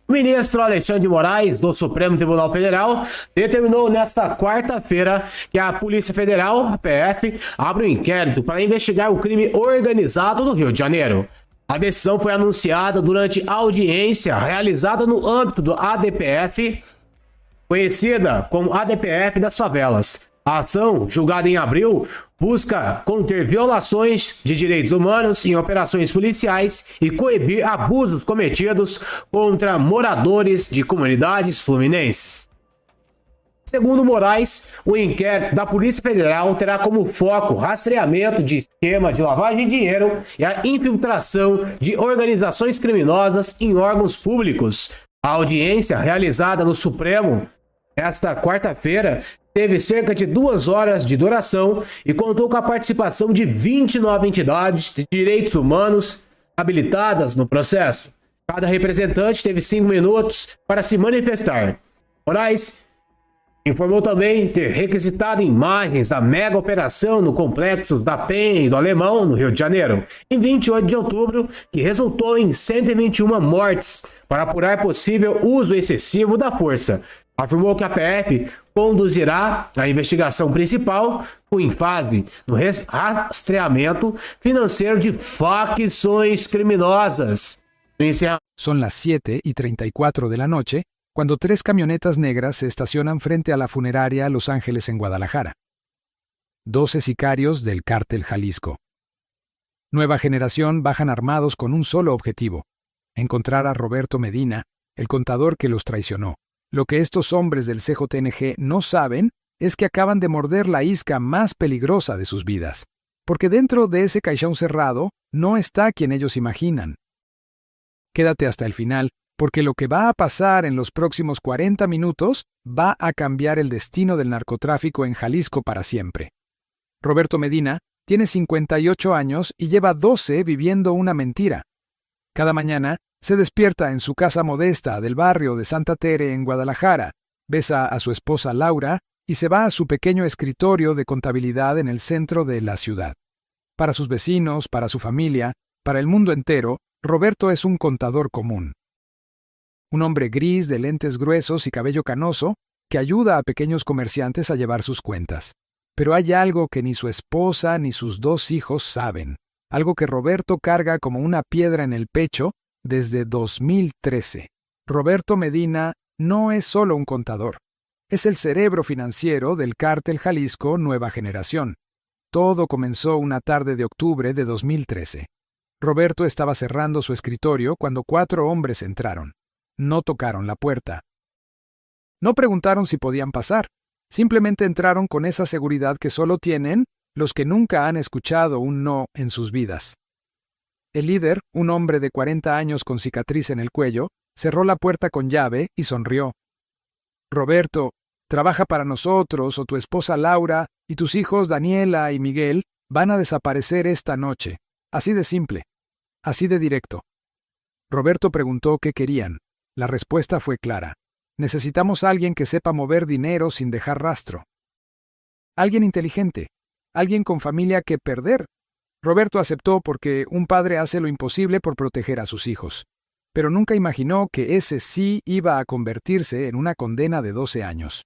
O ministro Alexandre de Moraes, do Supremo Tribunal Federal, determinou nesta quarta-feira que a Polícia Federal, a PF, abra um inquérito para investigar o crime organizado no Rio de Janeiro. A decisão foi anunciada durante audiência realizada no âmbito do ADPF, conhecida como ADPF das favelas. A ação, julgada em abril, busca conter violações de direitos humanos em operações policiais e coibir abusos cometidos contra moradores de comunidades fluminenses. Segundo Moraes, o inquérito da Polícia Federal terá como foco rastreamento de esquema de lavagem de dinheiro e a infiltração de organizações criminosas em órgãos públicos. A audiência realizada no Supremo esta quarta-feira teve cerca de 2 horas de duração e contou com a participação de 29 entidades de direitos humanos habilitadas no processo. Cada representante teve 5 minutos para se manifestar. Moraes informou também ter requisitado imagens da mega operação no complexo da Penha e do Alemão, no Rio de Janeiro, em 28 de outubro, que resultou em 121 mortes, para apurar possível uso excessivo da força. Afirmou que a PF conduzirá a investigação principal com ênfase no rastreamento financeiro de facções criminosas. Son las 7:34 de la noche cuando 3 camionetas negras se estacionan frente a la funeraria Los Ángeles en Guadalajara. 12 sicarios del cártel Jalisco. Nueva Generación bajan armados con un solo objetivo: encontrar a Roberto Medina, el contador que los traicionó. Lo que estos hombres del CJNG no saben es que acaban de morder la isca más peligrosa de sus vidas, porque dentro de ese caixón cerrado no está quien ellos imaginan. Quédate hasta el final, porque lo que va a pasar en los próximos 40 minutos va a cambiar el destino del narcotráfico en Jalisco para siempre. Roberto Medina tiene 58 años y lleva 12 viviendo una mentira. Cada mañana se despierta en su casa modesta del barrio de Santa Tere en Guadalajara, besa a su esposa Laura y se va a su pequeño escritorio de contabilidad en el centro de la ciudad. Para sus vecinos, para su familia, para el mundo entero, Roberto es un contador común. Un hombre gris de lentes gruesos y cabello canoso que ayuda a pequeños comerciantes a llevar sus cuentas. Pero hay algo que ni su esposa ni sus 2 hijos saben, algo que Roberto carga como una piedra en el pecho desde 2013. Roberto Medina no es solo un contador, es el cerebro financiero del cártel Jalisco Nueva Generación. Todo comenzó una tarde de octubre de 2013. Roberto estaba cerrando su escritorio cuando 4 hombres entraron. No tocaron la puerta. No preguntaron si podían pasar. Simplemente entraron con esa seguridad que solo tienen los que nunca han escuchado un no en sus vidas. El líder, un hombre de 40 años con cicatriz en el cuello, cerró la puerta con llave y sonrió. Roberto, trabaja para nosotros o tu esposa Laura y tus hijos Daniela y Miguel van a desaparecer esta noche. Así de simple, así de directo. Roberto preguntó qué querían. La respuesta fue clara. Necesitamos a alguien que sepa mover dinero sin dejar rastro. Alguien inteligente, alguien con familia que perder. Roberto aceptó porque un padre hace lo imposible por proteger a sus hijos, pero nunca imaginó que ese sí iba a convertirse en una condena de 12 años.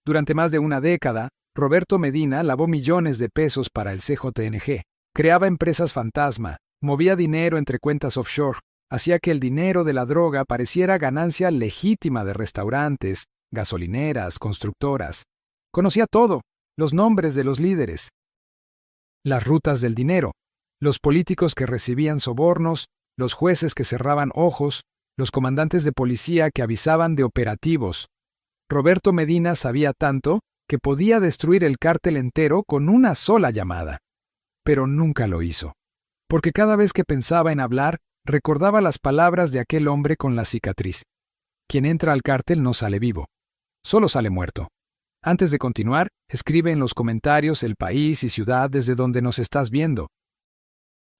Durante más de una década, Roberto Medina lavó millones de pesos para el CJNG, creaba empresas fantasma, Movía dinero entre cuentas offshore, hacía que el dinero de la droga pareciera ganancia legítima de restaurantes, gasolineras, constructoras. Conocía todo, los nombres de los líderes, las rutas del dinero, los políticos que recibían sobornos, los jueces que cerraban ojos, los comandantes de policía que avisaban de operativos. Roberto Medina sabía tanto que podía destruir el cártel entero con una sola llamada. Pero nunca lo hizo, porque cada vez que pensaba en hablar, recordaba las palabras de aquel hombre con la cicatriz. Quien entra al cártel no sale vivo, solo sale muerto. Antes de continuar, escribe en los comentarios el país y ciudad desde donde nos estás viendo.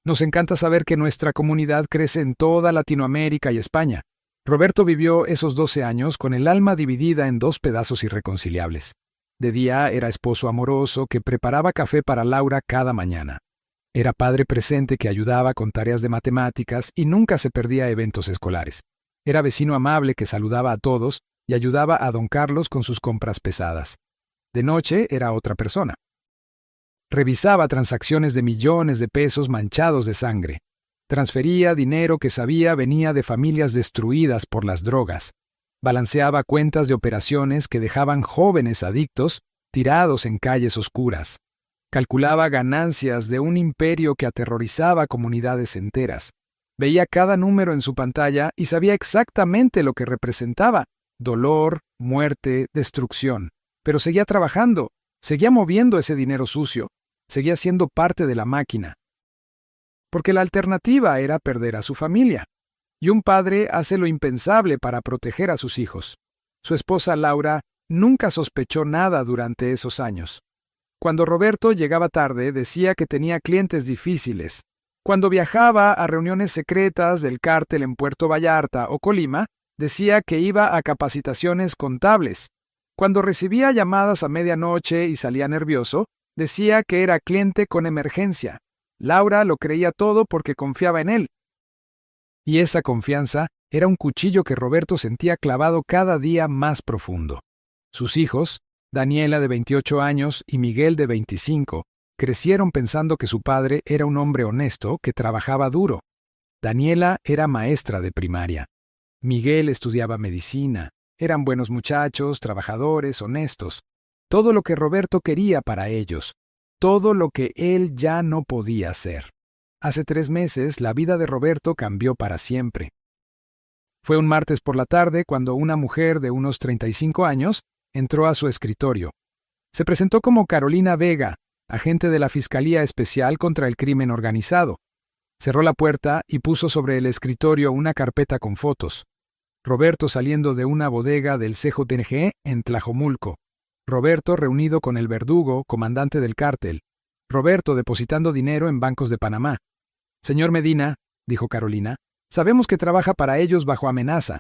Nos encanta saber que nuestra comunidad crece en toda Latinoamérica y España. Roberto vivió esos 12 años con el alma dividida en dos pedazos irreconciliables. De día era esposo amoroso que preparaba café para Laura cada mañana. Era padre presente que ayudaba con tareas de matemáticas y nunca se perdía eventos escolares. Era vecino amable que saludaba a todos y ayudaba a don Carlos con sus compras pesadas. De noche era otra persona. Revisaba transacciones de millones de pesos manchados de sangre. Transfería dinero que sabía venía de familias destruidas por las drogas. Balanceaba cuentas de operaciones que dejaban jóvenes adictos tirados en calles oscuras. Calculaba ganancias de un imperio que aterrorizaba comunidades enteras. Veía cada número en su pantalla y sabía exactamente lo que representaba: dolor, muerte, destrucción. Pero seguía trabajando, seguía moviendo ese dinero sucio, seguía siendo parte de la máquina. Porque la alternativa era perder a su familia. Y un padre hace lo impensable para proteger a sus hijos. Su esposa Laura nunca sospechó nada durante esos años. Cuando Roberto llegaba tarde, decía que tenía clientes difíciles. Cuando viajaba a reuniones secretas del cártel en Puerto Vallarta o Colima, decía que iba a capacitaciones contables. Cuando recibía llamadas a medianoche y salía nervioso, decía que era cliente con emergencia. Laura lo creía todo porque confiaba en él. Y esa confianza era un cuchillo que Roberto sentía clavado cada día más profundo. Sus hijos, Daniela de 28 años y Miguel de 25, crecieron pensando que su padre era un hombre honesto que trabajaba duro. Daniela era maestra de primaria. Miguel estudiaba medicina. Eran buenos muchachos, trabajadores, honestos. Todo lo que Roberto quería para ellos. Todo lo que él ya no podía hacer. Hace 3 meses, la vida de Roberto cambió para siempre. Fue un martes por la tarde cuando una mujer de unos 35 años entró a su escritorio. Se presentó como Carolina Vega, agente de la Fiscalía Especial contra el Crimen Organizado. Cerró la puerta y puso sobre el escritorio una carpeta con fotos. Roberto saliendo de una bodega del CJNG en Tlajomulco. Roberto reunido con el Verdugo, comandante del cártel. Roberto depositando dinero en bancos de Panamá. Señor Medina, dijo Carolina, sabemos que trabaja para ellos bajo amenaza.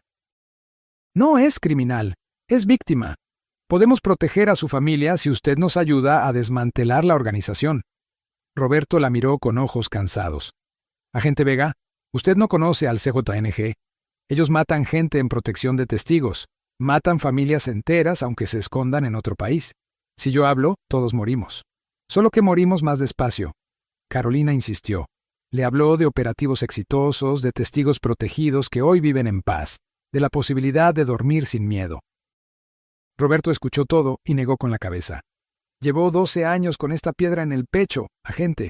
No es criminal, es víctima. Podemos proteger a su familia si usted nos ayuda a desmantelar la organización. Roberto la miró con ojos cansados. Agente Vega, usted no conoce al CJNG. Ellos matan gente en protección de testigos. Matan familias enteras aunque se escondan en otro país. Si yo hablo, todos morimos. Solo que morimos más despacio. Carolina insistió. Le habló de operativos exitosos, de testigos protegidos que hoy viven en paz, de la posibilidad de dormir sin miedo. Roberto escuchó todo y negó con la cabeza. Llevó 12 años con esta piedra en el pecho, agente.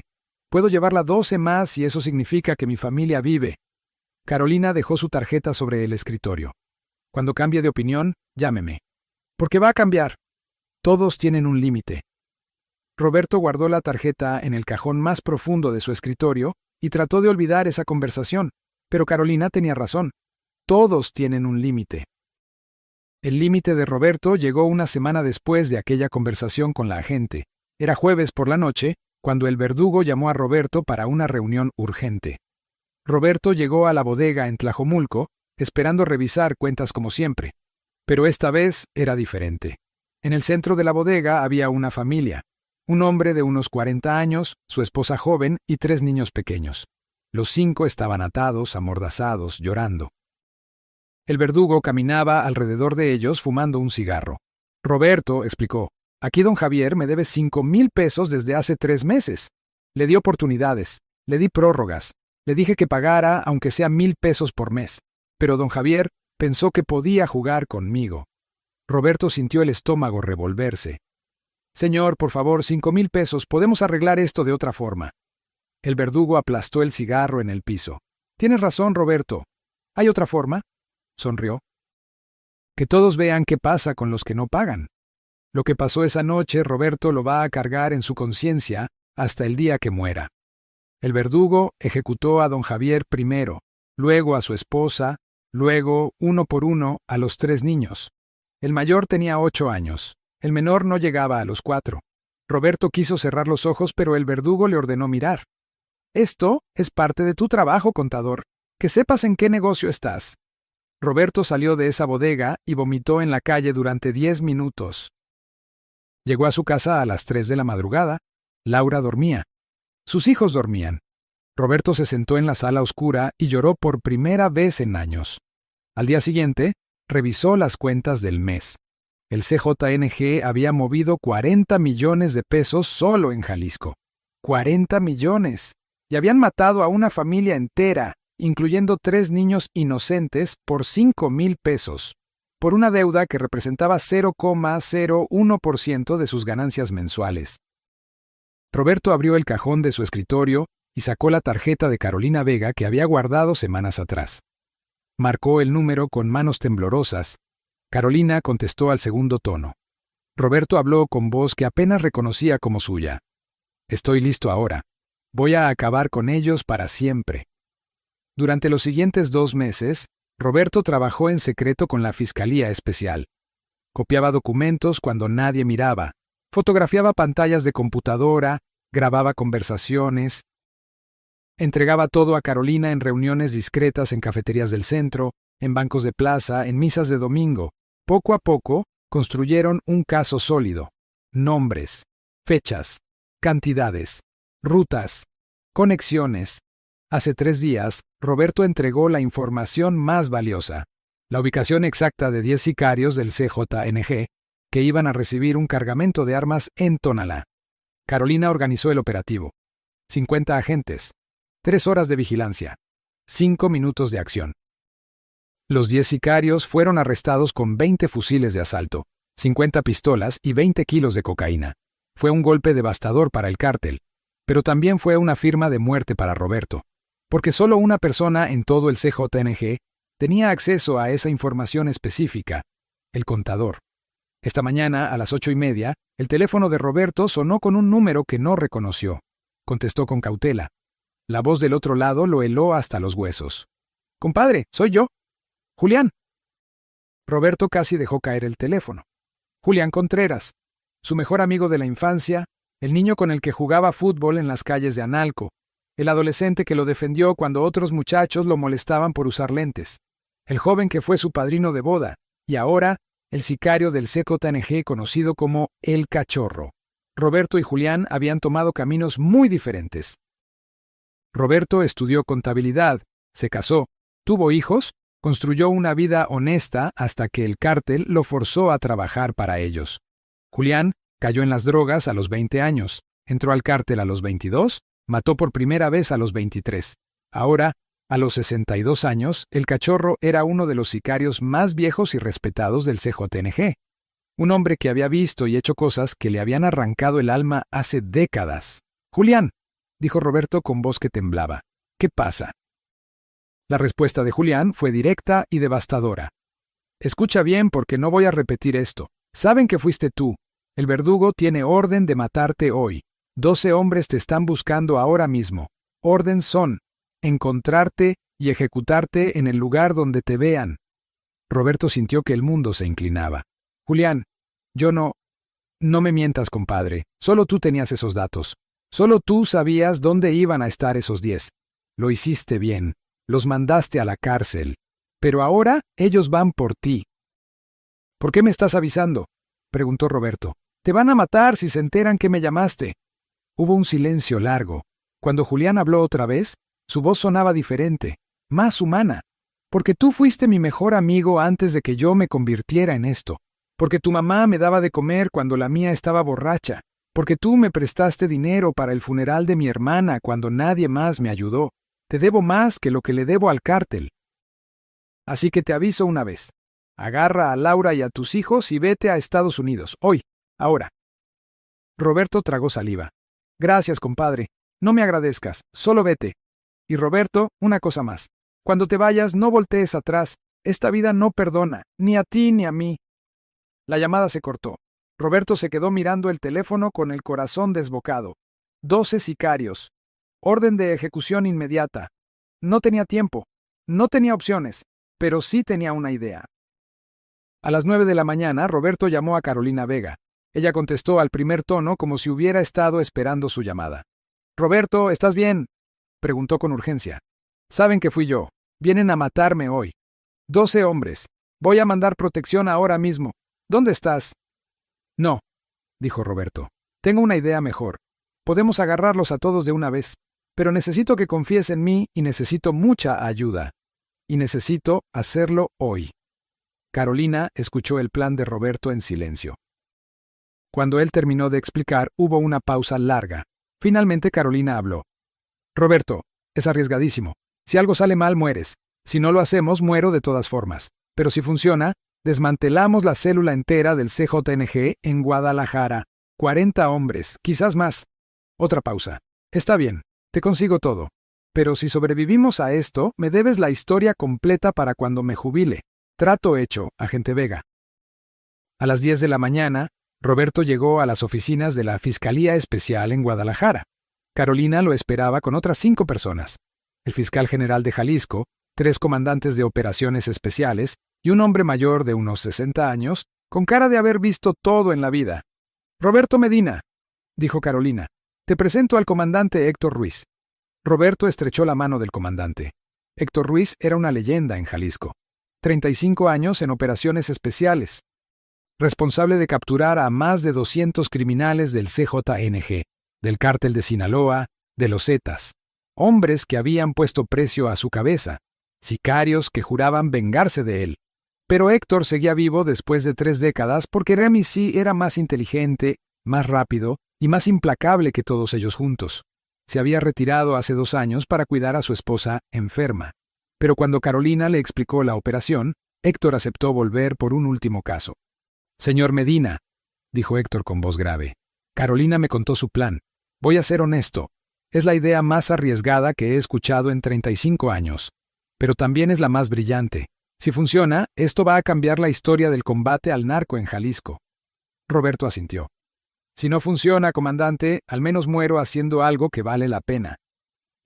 Puedo llevarla 12 más si eso significa que mi familia vive. Carolina dejó su tarjeta sobre el escritorio. Cuando cambie de opinión, llámeme. Porque va a cambiar. Todos tienen un límite. Roberto guardó la tarjeta en el cajón más profundo de su escritorio y trató de olvidar esa conversación, pero Carolina tenía razón. Todos tienen un límite. El límite de Roberto llegó una semana después de aquella conversación con la agente. Era jueves por la noche, cuando el Verdugo llamó a Roberto para una reunión urgente. Roberto llegó a la bodega en Tlajomulco, esperando revisar cuentas como siempre. Pero esta vez era diferente. En el centro de la bodega había una familia. Un hombre de unos 40 años, su esposa joven y 3 niños pequeños. Los 5 estaban atados, amordazados, llorando. El Verdugo caminaba alrededor de ellos fumando un cigarro. Roberto explicó, aquí don Javier me debe 5,000 pesos desde hace 3 meses. Le di oportunidades, le di prórrogas, Le dije que pagara aunque sea 1,000 pesos por mes, pero don Javier pensó que podía jugar conmigo. Roberto sintió el estómago revolverse. Señor, por favor, 5,000 pesos, podemos arreglar esto de otra forma. El verdugo aplastó el cigarro en el piso. Tienes razón, Roberto. ¿Hay otra forma? Sonrió. Que todos vean qué pasa con los que no pagan. Lo que pasó esa noche, Roberto lo va a cargar en su conciencia hasta el día que muera. El verdugo ejecutó a don Javier primero, luego a su esposa, luego, uno por uno, a los 3 niños. El mayor tenía 8 años. El menor no llegaba a los 4. Roberto quiso cerrar los ojos, pero el verdugo le ordenó mirar. Esto es parte de tu trabajo, contador. Que sepas en qué negocio estás. Roberto salió de esa bodega y vomitó en la calle durante 10 minutos. Llegó a su casa a las 3 de la madrugada. Laura dormía. Sus hijos dormían. Roberto se sentó en la sala oscura y lloró por primera vez en años. Al día siguiente, revisó las cuentas del mes. El CJNG había movido 40 millones de pesos solo en Jalisco. 40 millones. Y habían matado a una familia entera, incluyendo 3 niños inocentes, por 5,000 pesos, por una deuda que representaba 0,01% de sus ganancias mensuales. Roberto abrió el cajón de su escritorio y sacó la tarjeta de Carolina Vega que había guardado semanas atrás. Marcó el número con manos temblorosas. Carolina contestó al segundo tono. Roberto habló con voz que apenas reconocía como suya. Estoy listo ahora. Voy a acabar con ellos para siempre. Durante los siguientes 2 meses, Roberto trabajó en secreto con la Fiscalía Especial. Copiaba documentos cuando nadie miraba, fotografiaba pantallas de computadora, grababa conversaciones. Entregaba todo a Carolina en reuniones discretas en cafeterías del centro, en bancos de plaza, en misas de domingo. Poco a poco, construyeron un caso sólido. Nombres, fechas, cantidades, rutas, conexiones. Hace 3 días, Roberto entregó la información más valiosa, la ubicación exacta de 10 sicarios del CJNG que iban a recibir un cargamento de armas en Tonalá. Carolina organizó el operativo. 50 agentes, 3 horas de vigilancia, 5 minutos de acción. Los 10 sicarios fueron arrestados con 20 fusiles de asalto, 50 pistolas y 20 kilos de cocaína. Fue un golpe devastador para el cártel, pero también fue una firma de muerte para Roberto, porque solo una persona en todo el CJNG tenía acceso a esa información específica, el contador. Esta mañana, a las 8:30, el teléfono de Roberto sonó con un número que no reconoció. Contestó con cautela. La voz del otro lado lo heló hasta los huesos. «Compadre, soy yo. Julián». Roberto casi dejó caer el teléfono. Julián Contreras, su mejor amigo de la infancia, el niño con el que jugaba fútbol en las calles de Analco, el adolescente que lo defendió cuando otros muchachos lo molestaban por usar lentes, el joven que fue su padrino de boda, y ahora el sicario del CJNG conocido como El Cachorro. Roberto y Julián habían tomado caminos muy diferentes. Roberto estudió contabilidad, se casó, tuvo hijos, construyó una vida honesta hasta que el cártel lo forzó a trabajar para ellos. Julián cayó en las drogas a los 20 años, entró al cártel a los 22, mató por primera vez a los 23. Ahora, a los 62 años, el Cachorro era uno de los sicarios más viejos y respetados del CJNG. Un hombre que había visto y hecho cosas que le habían arrancado el alma hace décadas. «Julián», dijo Roberto con voz que temblaba, «¿qué pasa?». La respuesta de Julián fue directa y devastadora. «Escucha bien porque no voy a repetir esto. Saben que fuiste tú. El verdugo tiene orden de matarte hoy. 12 hombres te están buscando ahora mismo. Orden son encontrarte y ejecutarte en el lugar donde te vean». Roberto sintió que el mundo se inclinaba. «Julián, yo no me mientas, compadre. Solo tú tenías esos datos. Solo tú sabías dónde iban a estar esos 10. Lo hiciste bien. Los mandaste a la cárcel. Pero ahora ellos van por ti». «¿Por qué me estás avisando?», preguntó Roberto. «Te van a matar si se enteran que me llamaste». Hubo un silencio largo. Cuando Julián habló otra vez, su voz sonaba diferente, más humana. «Porque tú fuiste mi mejor amigo antes de que yo me convirtiera en esto. Porque tu mamá me daba de comer cuando la mía estaba borracha. Porque tú me prestaste dinero para el funeral de mi hermana cuando nadie más me ayudó. Te debo más que lo que le debo al cártel. Así que te aviso una vez. Agarra a Laura y a tus hijos y vete a Estados Unidos. Hoy, ahora. Roberto tragó saliva. Gracias, compadre. No me agradezcas. Solo vete. Y Roberto, una cosa más. Cuando te vayas, no voltees atrás. Esta vida no perdona, ni a ti ni a mí. La llamada se cortó. Roberto se quedó mirando el teléfono con el corazón desbocado. 12 sicarios. Orden de ejecución inmediata. No tenía tiempo. No tenía opciones. Pero sí tenía una idea. A las 9 de la mañana, Roberto llamó a Carolina Vega. Ella contestó al primer tono como si hubiera estado esperando su llamada. «Roberto, ¿estás bien?», preguntó con urgencia. «Saben que fui yo. Vienen a matarme hoy. 12 hombres. Voy a mandar protección ahora mismo. ¿Dónde estás?» «No», dijo Roberto. «Tengo una idea mejor. Podemos agarrarlos a todos de una vez. Pero necesito que confíes en mí y necesito mucha ayuda. Y necesito hacerlo hoy». Carolina escuchó el plan de Roberto en silencio. Cuando él terminó de explicar, hubo una pausa larga. Finalmente Carolina habló. «Roberto, es arriesgadísimo. Si algo sale mal, mueres. Si no lo hacemos, muero de todas formas. Pero si funciona, desmantelamos la célula entera del CJNG en Guadalajara. 40 hombres, quizás más». Otra pausa. «Está bien, te consigo todo. Pero si sobrevivimos a esto, me debes la historia completa para cuando me jubile. Trato hecho, agente Vega». A las 10 de la mañana, Roberto llegó a las oficinas de la Fiscalía Especial en Guadalajara. Carolina lo esperaba con otras 5 personas. El fiscal general de Jalisco, 3 comandantes de operaciones especiales y un hombre mayor de unos 60 años, con cara de haber visto todo en la vida. «Roberto Medina», dijo Carolina, «te presento al comandante Héctor Ruiz». Roberto estrechó la mano del comandante. Héctor Ruiz era una leyenda en Jalisco. 35 años en operaciones especiales. Responsable de capturar a más de 200 criminales del CJNG, del cártel de Sinaloa, de los Zetas. Hombres que habían puesto precio a su cabeza. Sicarios que juraban vengarse de él. Pero Héctor seguía vivo después de 3 décadas porque Remy sí era más inteligente, más rápido y más implacable que todos ellos juntos. Se había retirado hace 2 años para cuidar a su esposa enferma. Pero cuando Carolina le explicó la operación, Héctor aceptó volver por un último caso. «Señor Medina», dijo Héctor con voz grave, «Carolina me contó su plan. Voy a ser honesto. Es la idea más arriesgada que he escuchado en 35 años. Pero también es la más brillante. Si funciona, esto va a cambiar la historia del combate al narco en Jalisco». Roberto asintió. «Si no funciona, comandante, al menos muero haciendo algo que vale la pena».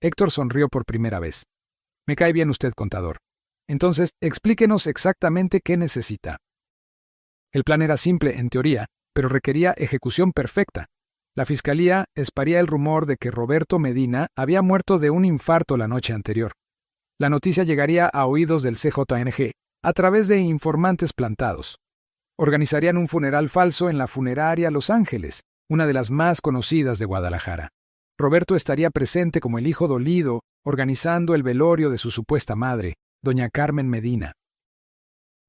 Héctor sonrió por primera vez. «Me cae bien usted, contador. Entonces, explíquenos exactamente qué necesita». El plan era simple, en teoría, pero requería ejecución perfecta. La fiscalía esparía el rumor de que Roberto Medina había muerto de un infarto la noche anterior. La noticia llegaría a oídos del CJNG, a través de informantes plantados. Organizarían un funeral falso en la funeraria Los Ángeles, una de las más conocidas de Guadalajara. Roberto estaría presente como el hijo dolido, organizando el velorio de su supuesta madre, doña Carmen Medina.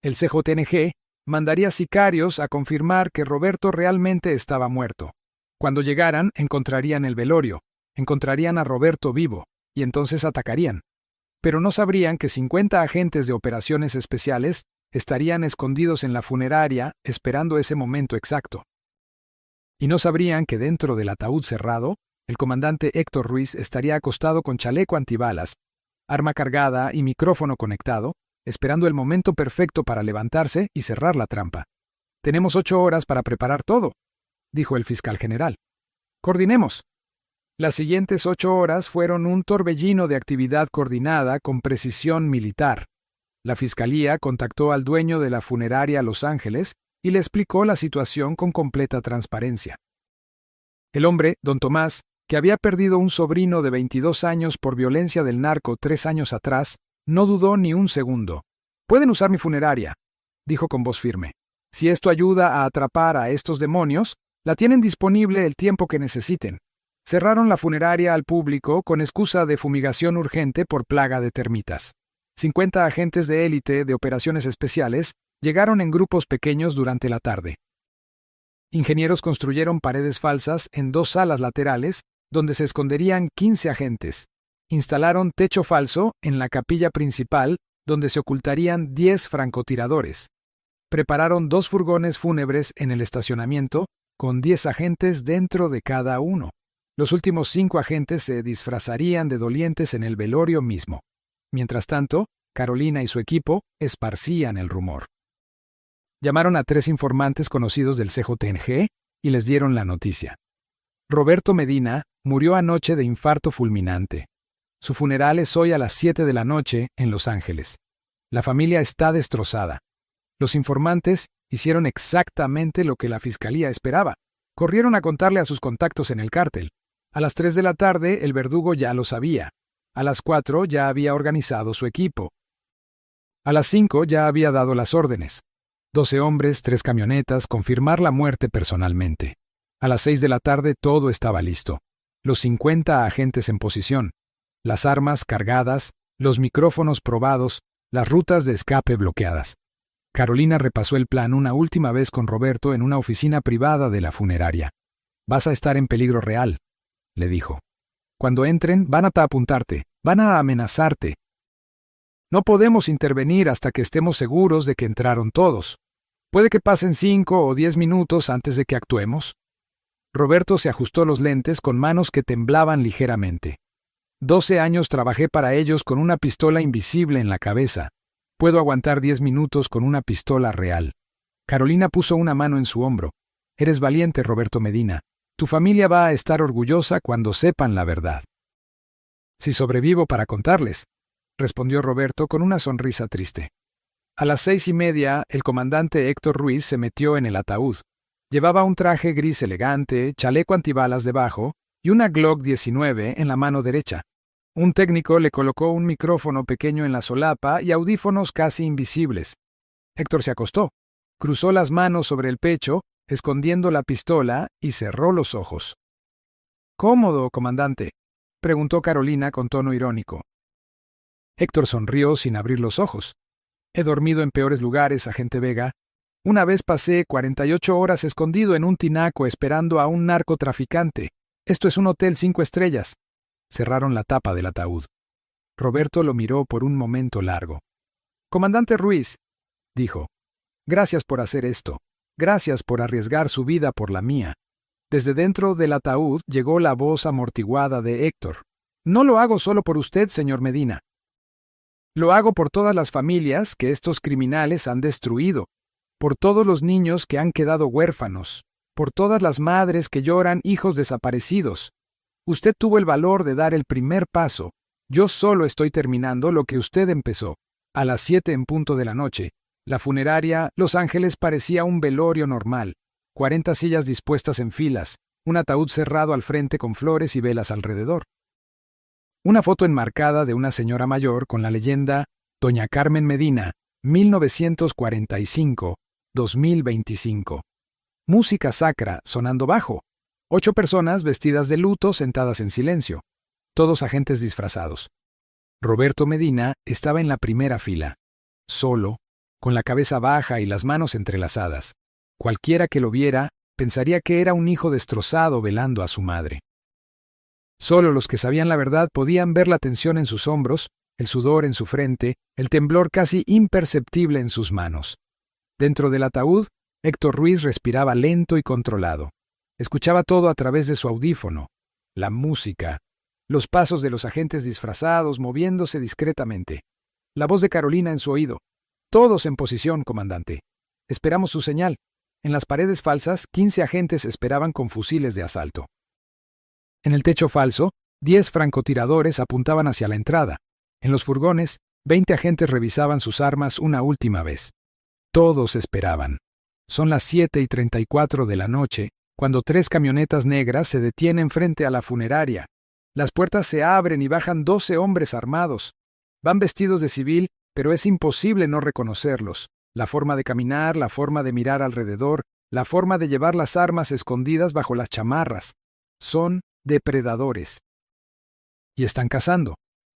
El CJNG mandaría sicarios a confirmar que Roberto realmente estaba muerto. Cuando llegaran, encontrarían el velorio, encontrarían a Roberto vivo, y entonces atacarían. Pero no sabrían que 50 agentes de operaciones especiales estarían escondidos en la funeraria esperando ese momento exacto. Y no sabrían que dentro del ataúd cerrado, el comandante Héctor Ruiz estaría acostado con chaleco antibalas, arma cargada y micrófono conectado, esperando el momento perfecto para levantarse y cerrar la trampa. «Tenemos 8 horas para preparar todo», dijo el fiscal general. «Coordinemos». Las siguientes 8 horas fueron un torbellino de actividad coordinada con precisión militar. La fiscalía contactó al dueño de la funeraria Los Ángeles y le explicó la situación con completa transparencia. El hombre, don Tomás, que había perdido un sobrino de 22 años por violencia del narco 3 años atrás, no dudó ni un segundo. «Pueden usar mi funeraria», dijo con voz firme. «Si esto ayuda a atrapar a estos demonios, la tienen disponible el tiempo que necesiten». Cerraron la funeraria al público con excusa de fumigación urgente por plaga de termitas. 50 agentes de élite de operaciones especiales llegaron en grupos pequeños durante la tarde. Ingenieros construyeron paredes falsas en 2 salas laterales donde se esconderían 15 agentes. instalaron techo falso en la capilla principal donde se ocultarían 10 francotiradores. Prepararon 2 furgones fúnebres en el estacionamiento con 10 agentes dentro de cada uno. Los últimos 5 agentes se disfrazarían de dolientes en el velorio mismo. Mientras tanto, Carolina y su equipo esparcían el rumor. Llamaron a 3 informantes conocidos del CJNG y les dieron la noticia. Roberto Medina murió anoche de infarto fulminante. Su funeral es hoy a las 7 de la noche en Los Ángeles. La familia está destrozada. Los informantes hicieron exactamente lo que la fiscalía esperaba. Corrieron a contarle a sus contactos en el cártel. A las 3 de la tarde el verdugo ya lo sabía. A las 4 ya había organizado su equipo. A las 5 ya había dado las órdenes. 12 hombres, 3 camionetas, confirmar la muerte personalmente. A las 6 de la tarde todo estaba listo. Los 50 agentes en posición. Las armas cargadas, los micrófonos probados, las rutas de escape bloqueadas. Carolina repasó el plan una última vez con Roberto en una oficina privada de la funeraria. «Vas a estar en peligro real», le dijo. «Cuando entren, van a apuntarte, van a amenazarte. No podemos intervenir hasta que estemos seguros de que entraron todos. Puede que pasen 5 o 10 minutos antes de que actuemos». Roberto se ajustó los lentes con manos que temblaban ligeramente. 12 años trabajé para ellos con una pistola invisible en la cabeza. Puedo aguantar 10 minutos con una pistola real. Carolina puso una mano en su hombro. Eres valiente, Roberto Medina. Tu familia va a estar orgullosa cuando sepan la verdad. Si sobrevivo para contarles, respondió Roberto con una sonrisa triste. A las 6:30, el comandante Héctor Ruiz se metió en el ataúd. Llevaba un traje gris elegante, chaleco antibalas debajo y una Glock 19 en la mano derecha. Un técnico le colocó un micrófono pequeño en la solapa y audífonos casi invisibles. Héctor se acostó, cruzó las manos sobre el pecho, escondiendo la pistola, y cerró los ojos. «¿Cómodo, comandante?», preguntó Carolina con tono irónico. Héctor sonrió sin abrir los ojos. «He dormido en peores lugares, agente Vega. Una vez pasé 48 horas escondido en un tinaco esperando a un narcotraficante. Esto es un hotel 5 estrellas». Cerraron la tapa del ataúd. Roberto lo miró por un momento largo. «Comandante Ruiz», dijo, «gracias por hacer esto. Gracias por arriesgar su vida por la mía». Desde dentro del ataúd llegó la voz amortiguada de Héctor. «No lo hago solo por usted, señor Medina. Lo hago por todas las familias que estos criminales han destruido, por todos los niños que han quedado huérfanos, por todas las madres que lloran hijos desaparecidos. Usted tuvo el valor de dar el primer paso. Yo solo estoy terminando lo que usted empezó». A las 7 en punto de la noche, la funeraria Los Ángeles parecía un velorio normal. 40 sillas dispuestas en filas, un ataúd cerrado al frente con flores y velas alrededor. Una foto enmarcada de una señora mayor con la leyenda Doña Carmen Medina, 1945-2025. Música sacra sonando bajo. 8 personas vestidas de luto sentadas en silencio. Todos agentes disfrazados. Roberto Medina estaba en la primera fila, solo, con la cabeza baja y las manos entrelazadas. Cualquiera que lo viera pensaría que era un hijo destrozado velando a su madre. Solo los que sabían la verdad podían ver la tensión en sus hombros, el sudor en su frente, el temblor casi imperceptible en sus manos. Dentro del ataúd, Héctor Ruiz respiraba lento y controlado. Escuchaba todo a través de su audífono, la música, los pasos de los agentes disfrazados moviéndose discretamente, la voz de Carolina en su oído. «Todos en posición, comandante. Esperamos su señal». En las paredes falsas, 15 agentes esperaban con fusiles de asalto. En el techo falso, 10 francotiradores apuntaban hacia la entrada. En los furgones, 20 agentes revisaban sus armas una última vez. Todos esperaban. Son las 7:34 de la noche, cuando 3 camionetas negras se detienen frente a la funeraria. Las puertas se abren y bajan 12 hombres armados. Van vestidos de civil, pero es imposible no reconocerlos. La forma de caminar, la forma de mirar alrededor, la forma de llevar las armas escondidas bajo las chamarras. Son depredadores. Y están cazando.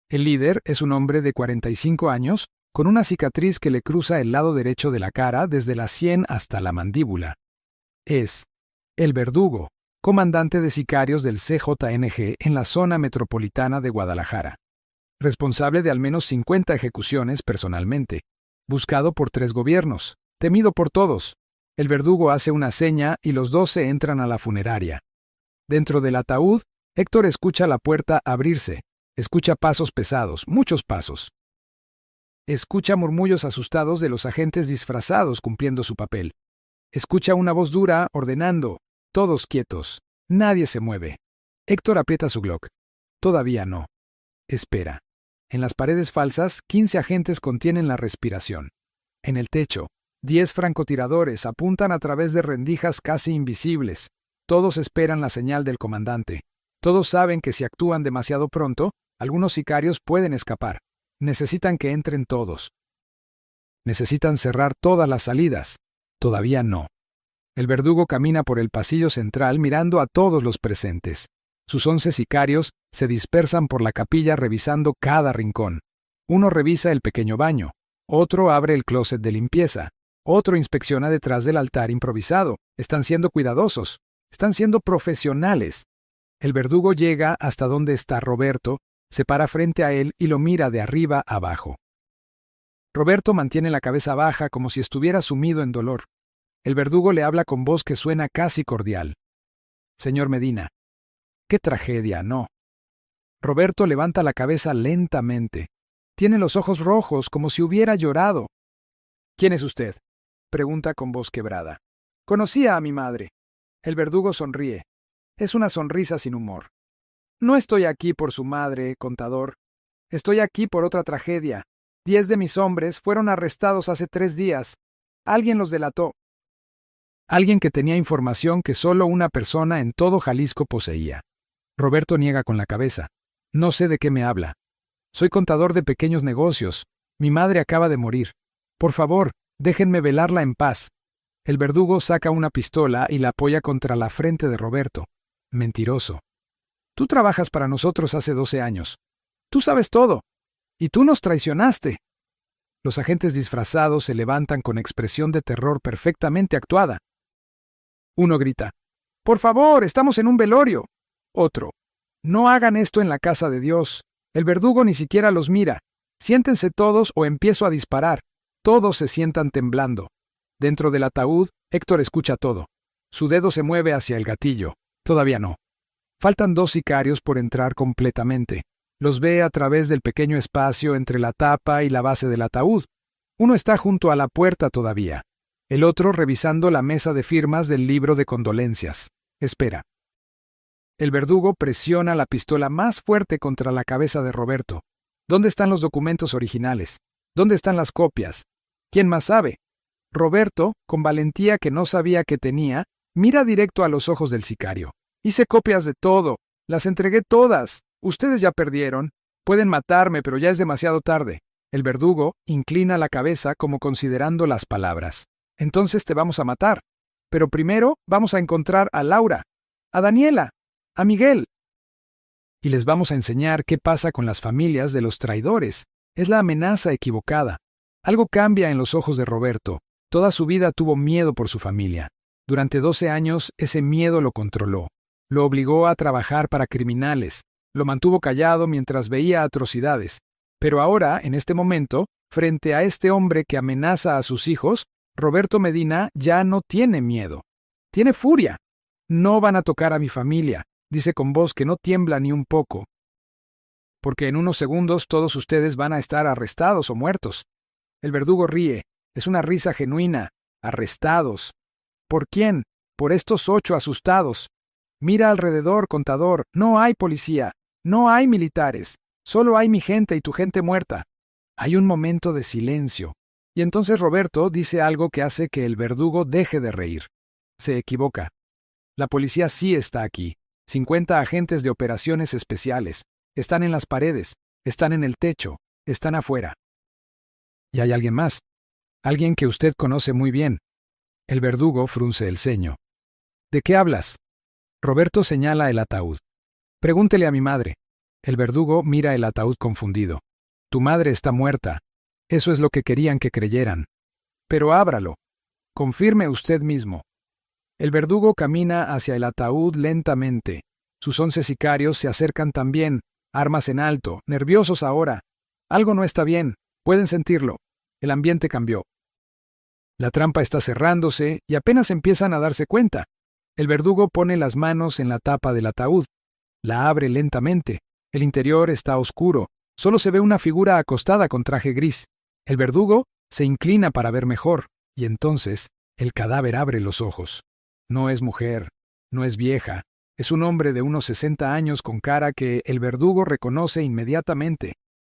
El líder es un hombre de 45 años, con una cicatriz que le cruza el lado derecho de la cara desde la sien hasta la mandíbula. Es el verdugo, comandante de sicarios del CJNG en la zona metropolitana de Guadalajara. Responsable de al menos 50 ejecuciones personalmente. Buscado por 3 gobiernos. Temido por todos. El verdugo hace una seña y los 12 entran a la funeraria. Dentro del ataúd, Héctor escucha la puerta abrirse. Escucha pasos pesados, muchos pasos. Escucha murmullos asustados de los agentes disfrazados cumpliendo su papel. Escucha una voz dura ordenando, todos quietos, nadie se mueve. Héctor aprieta su Glock. Todavía no. Espera. En las paredes falsas, 15 agentes contienen la respiración. En el techo, 10 francotiradores apuntan a través de rendijas casi invisibles. Todos esperan la señal del comandante. Todos saben que si actúan demasiado pronto, algunos sicarios pueden escapar. Necesitan que entren todos. Necesitan cerrar todas las salidas. Todavía no. El verdugo camina por el pasillo central mirando a todos los presentes. Sus 11 sicarios se dispersan por la capilla revisando cada rincón. Uno revisa el pequeño baño. Otro abre el closet de limpieza. Otro inspecciona detrás del altar improvisado. Están siendo cuidadosos. Están siendo profesionales. El verdugo llega hasta donde está Roberto, se para frente a él y lo mira de arriba abajo. Roberto mantiene la cabeza baja como si estuviera sumido en dolor. El verdugo le habla con voz que suena casi cordial. Señor Medina. ¡Qué tragedia, no! Roberto levanta la cabeza lentamente. Tiene los ojos rojos como si hubiera llorado. ¿Quién es usted?, pregunta con voz quebrada. Conocía a mi madre. El verdugo sonríe. Es una sonrisa sin humor. No estoy aquí por su madre, contador. Estoy aquí por otra tragedia. 10 de mis hombres fueron arrestados hace 3 días. Alguien los delató. Alguien que tenía información que solo una persona en todo Jalisco poseía. Roberto niega con la cabeza. No sé de qué me habla. Soy contador de pequeños negocios. Mi madre acaba de morir. Por favor, déjenme velarla en paz. El verdugo saca una pistola y la apoya contra la frente de Roberto. Mentiroso. Tú trabajas para nosotros hace 12 años. Tú sabes todo. Y tú nos traicionaste. Los agentes disfrazados se levantan con expresión de terror perfectamente actuada. Uno grita, «Por favor, estamos en un velorio». Otro, «No hagan esto en la casa de Dios». El verdugo ni siquiera los mira. «Siéntense todos o empiezo a disparar». Todos se sientan temblando. Dentro del ataúd, Héctor escucha todo. Su dedo se mueve hacia el gatillo. Todavía no. Faltan 2 sicarios por entrar completamente. Los ve a través del pequeño espacio entre la tapa y la base del ataúd. Uno está junto a la puerta todavía. El otro revisando la mesa de firmas del libro de condolencias. Espera. El verdugo presiona la pistola más fuerte contra la cabeza de Roberto. ¿Dónde están los documentos originales? ¿Dónde están las copias? ¿Quién más sabe? Roberto, con valentía que no sabía que tenía, mira directo a los ojos del sicario. Hice copias de todo. Las entregué todas. Ustedes ya perdieron. Pueden matarme, pero ya es demasiado tarde. El verdugo inclina la cabeza como considerando las palabras. Entonces te vamos a matar. Pero primero vamos a encontrar a Laura, a Daniela, a Miguel. Y les vamos a enseñar qué pasa con las familias de los traidores. Es la amenaza equivocada. Algo cambia en los ojos de Roberto. Toda su vida tuvo miedo por su familia. Durante 12 años ese miedo lo controló. Lo obligó a trabajar para criminales. Lo mantuvo callado mientras veía atrocidades. Pero ahora, en este momento, frente a este hombre que amenaza a sus hijos, Roberto Medina ya no tiene miedo. Tiene furia. No van a tocar a mi familia, dice con voz que no tiembla ni un poco. Porque en unos segundos todos ustedes van a estar arrestados o muertos. El verdugo ríe. Es una risa genuina. Arrestados. ¿Por quién? Por estos 8 asustados. Mira alrededor, contador. No hay policía. No hay militares. Solo hay mi gente y tu gente muerta. Hay un momento de silencio. Y entonces Roberto dice algo que hace que el verdugo deje de reír. Se equivoca. La policía sí está aquí. 50 agentes de operaciones especiales. Están en las paredes. Están en el techo. Están afuera. Y hay alguien más. Alguien que usted conoce muy bien. El verdugo frunce el ceño. ¿De qué hablas? Roberto señala el ataúd. Pregúntele a mi madre. El verdugo mira el ataúd confundido. Tu madre está muerta. Eso es lo que querían que creyeran. Pero ábralo. Confirme usted mismo. El verdugo camina hacia el ataúd lentamente. Sus 11 sicarios se acercan también, armas en alto, nerviosos ahora. Algo no está bien, pueden sentirlo. El ambiente cambió. La trampa está cerrándose y apenas empiezan a darse cuenta. El verdugo pone las manos en la tapa del ataúd. La abre lentamente. El interior está oscuro. Solo se ve una figura acostada con traje gris. El verdugo se inclina para ver mejor, y entonces el cadáver abre los ojos. No es mujer, no es vieja. Es un hombre de unos 60 años con cara que el verdugo reconoce inmediatamente.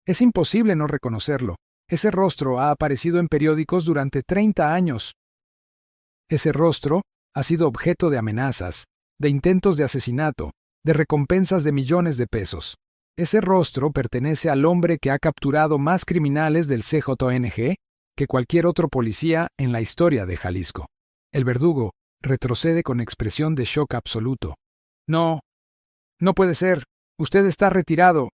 Es imposible no reconocerlo. Ese rostro ha aparecido en periódicos durante 30 años. Ese rostro ha sido objeto de amenazas, de intentos de asesinato, de recompensas de millones de pesos. Ese rostro pertenece al hombre que ha capturado más criminales del CJNG que cualquier otro policía en la historia de Jalisco. El verdugo retrocede con expresión de shock absoluto. No, no puede ser. Usted está retirado.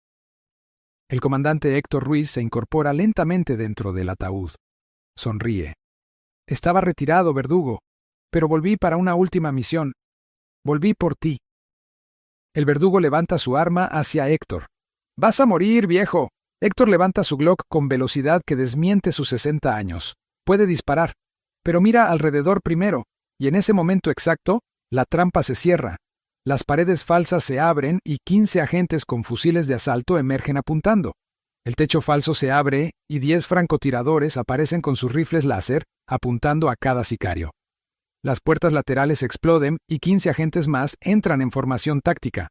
El comandante Héctor Ruiz se incorpora lentamente dentro del ataúd. Sonríe. Estaba retirado, verdugo, pero volví para una última misión. Volví por ti. El verdugo levanta su arma hacia Héctor. ¡Vas a morir, viejo! Héctor levanta su Glock con velocidad que desmiente sus 60 años. Puede disparar, pero mira alrededor primero, y en ese momento exacto, la trampa se cierra. Las paredes falsas se abren y 15 agentes con fusiles de asalto emergen apuntando. El techo falso se abre y 10 francotiradores aparecen con sus rifles láser apuntando a cada sicario. Las puertas laterales exploden y 15 agentes más entran en formación táctica.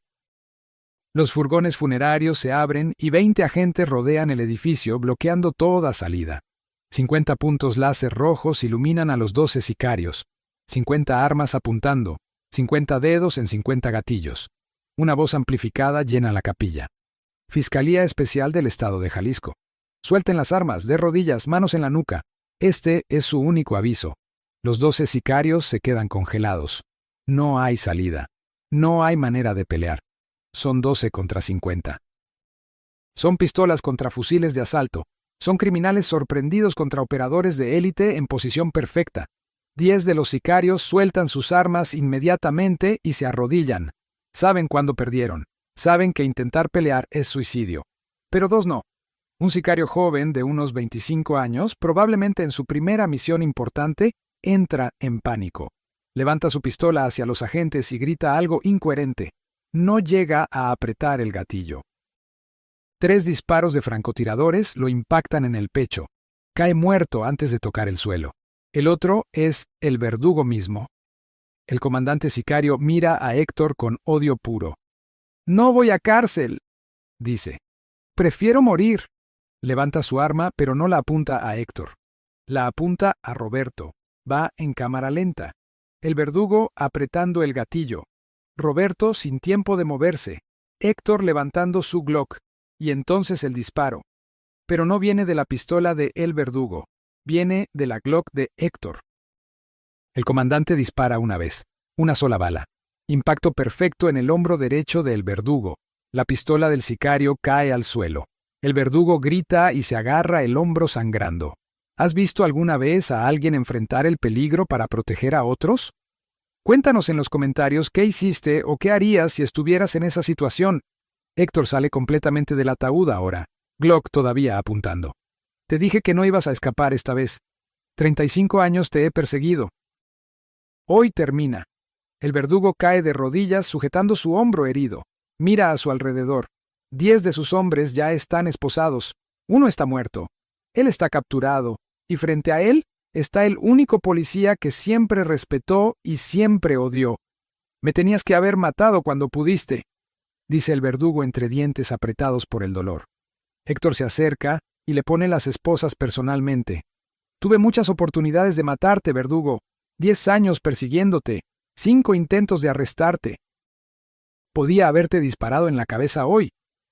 Los furgones funerarios se abren y 20 agentes rodean el edificio bloqueando toda salida. 50 puntos láser rojos iluminan a los 12 sicarios. 50 armas apuntando. 50 dedos en 50 gatillos. Una voz amplificada llena la capilla. Fiscalía Especial del Estado de Jalisco. Suelten las armas, de rodillas, manos en la nuca. Este es su único aviso. Los 12 sicarios se quedan congelados. No hay salida. No hay manera de pelear. Son 12 contra 50. Son pistolas contra fusiles de asalto. Son criminales sorprendidos contra operadores de élite en posición perfecta. 10 de los sicarios sueltan sus armas inmediatamente y se arrodillan. Saben cuándo perdieron. Saben que intentar pelear es suicidio. Pero 2 no. Un sicario joven de unos 25 años, probablemente en su primera misión importante, entra en pánico. Levanta su pistola hacia los agentes y grita algo incoherente. No llega a apretar el gatillo. 3 disparos de francotiradores lo impactan en el pecho. Cae muerto antes de tocar el suelo. El otro es el verdugo mismo. El comandante sicario mira a Héctor con odio puro. «No voy a cárcel», dice. «Prefiero morir». Levanta su arma, pero no la apunta a Héctor. La apunta a Roberto. Va en cámara lenta. El verdugo apretando el gatillo. Roberto sin tiempo de moverse. Héctor levantando su Glock. Y entonces el disparo. Pero no viene de la pistola de el verdugo. Viene de la Glock de Héctor. El comandante dispara una vez. Una sola bala. Impacto perfecto en el hombro derecho del verdugo. La pistola del sicario cae al suelo. El verdugo grita y se agarra el hombro sangrando. ¿Has visto alguna vez a alguien enfrentar el peligro para proteger a otros? Cuéntanos en los comentarios qué hiciste o qué harías si estuvieras en esa situación. Héctor sale completamente del ataúd ahora, Glock todavía apuntando. Te dije que no ibas a escapar esta vez. 35 años te he perseguido. Hoy termina. El verdugo cae de rodillas sujetando su hombro herido. Mira a su alrededor. 10 de sus hombres ya están esposados. Uno está muerto. Él está capturado. Y frente a él está el único policía que siempre respetó y siempre odió. Me tenías que haber matado cuando pudiste, dice el verdugo entre dientes apretados por el dolor. Héctor se acerca y le pone las esposas personalmente. Tuve muchas oportunidades de matarte, verdugo. 10 años persiguiéndote. 5 intentos de arrestarte. Podía haberte disparado en la cabeza hoy,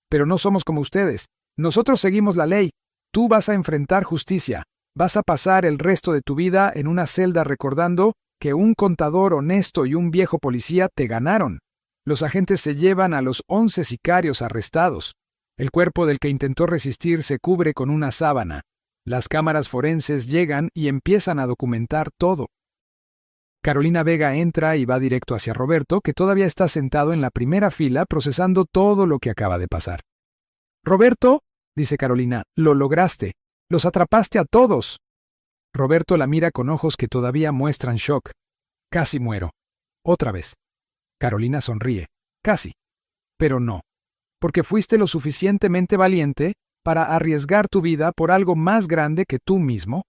pero no somos como ustedes. Nosotros seguimos la ley. Tú vas a enfrentar justicia. Vas a pasar el resto de tu vida en una celda recordando que un contador honesto y un viejo policía te ganaron. Los agentes se llevan a los 11 sicarios arrestados. El cuerpo del que intentó resistir se cubre con una sábana. Las cámaras forenses llegan y empiezan a documentar todo. Carolina Vega entra y va directo hacia Roberto, que todavía está sentado en la primera fila procesando todo lo que acaba de pasar. «Roberto», dice Carolina, «lo lograste. Los atrapaste a todos». Roberto la mira con ojos que todavía muestran shock. «Casi muero. Otra vez». Carolina sonríe. «Casi. Pero no. Porque fuiste lo suficientemente valiente para arriesgar tu vida por algo más grande que tú mismo».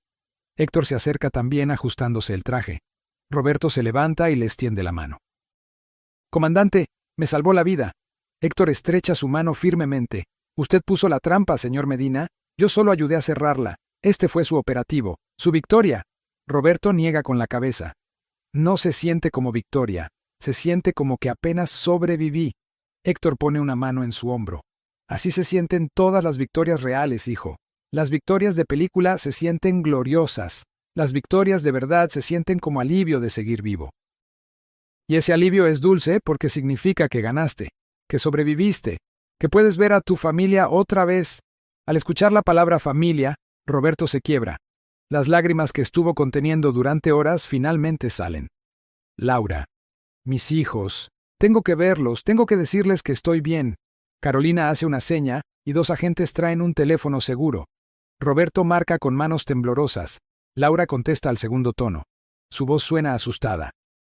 Héctor se acerca también ajustándose el traje. Roberto se levanta y le extiende la mano. «Comandante, me salvó la vida». Héctor estrecha su mano firmemente. «Usted puso la trampa, señor Medina. Yo solo ayudé a cerrarla. Este fue su operativo, su victoria». Roberto niega con la cabeza. «No se siente como victoria. Se siente como que apenas sobreviví». Héctor pone una mano en su hombro. «Así se sienten todas las victorias reales, hijo. Las victorias de película se sienten gloriosas. Las victorias de verdad se sienten como alivio de seguir vivo. Y ese alivio es dulce porque significa que ganaste, que sobreviviste, que puedes ver a tu familia otra vez». Al escuchar la palabra familia, Roberto se quiebra. Las lágrimas que estuvo conteniendo durante horas finalmente salen. «Laura, mis hijos, tengo que verlos, tengo que decirles que estoy bien». Carolina hace una seña y 2 agentes traen un teléfono seguro. Roberto marca con manos temblorosas. Laura contesta al segundo tono. Su voz suena asustada.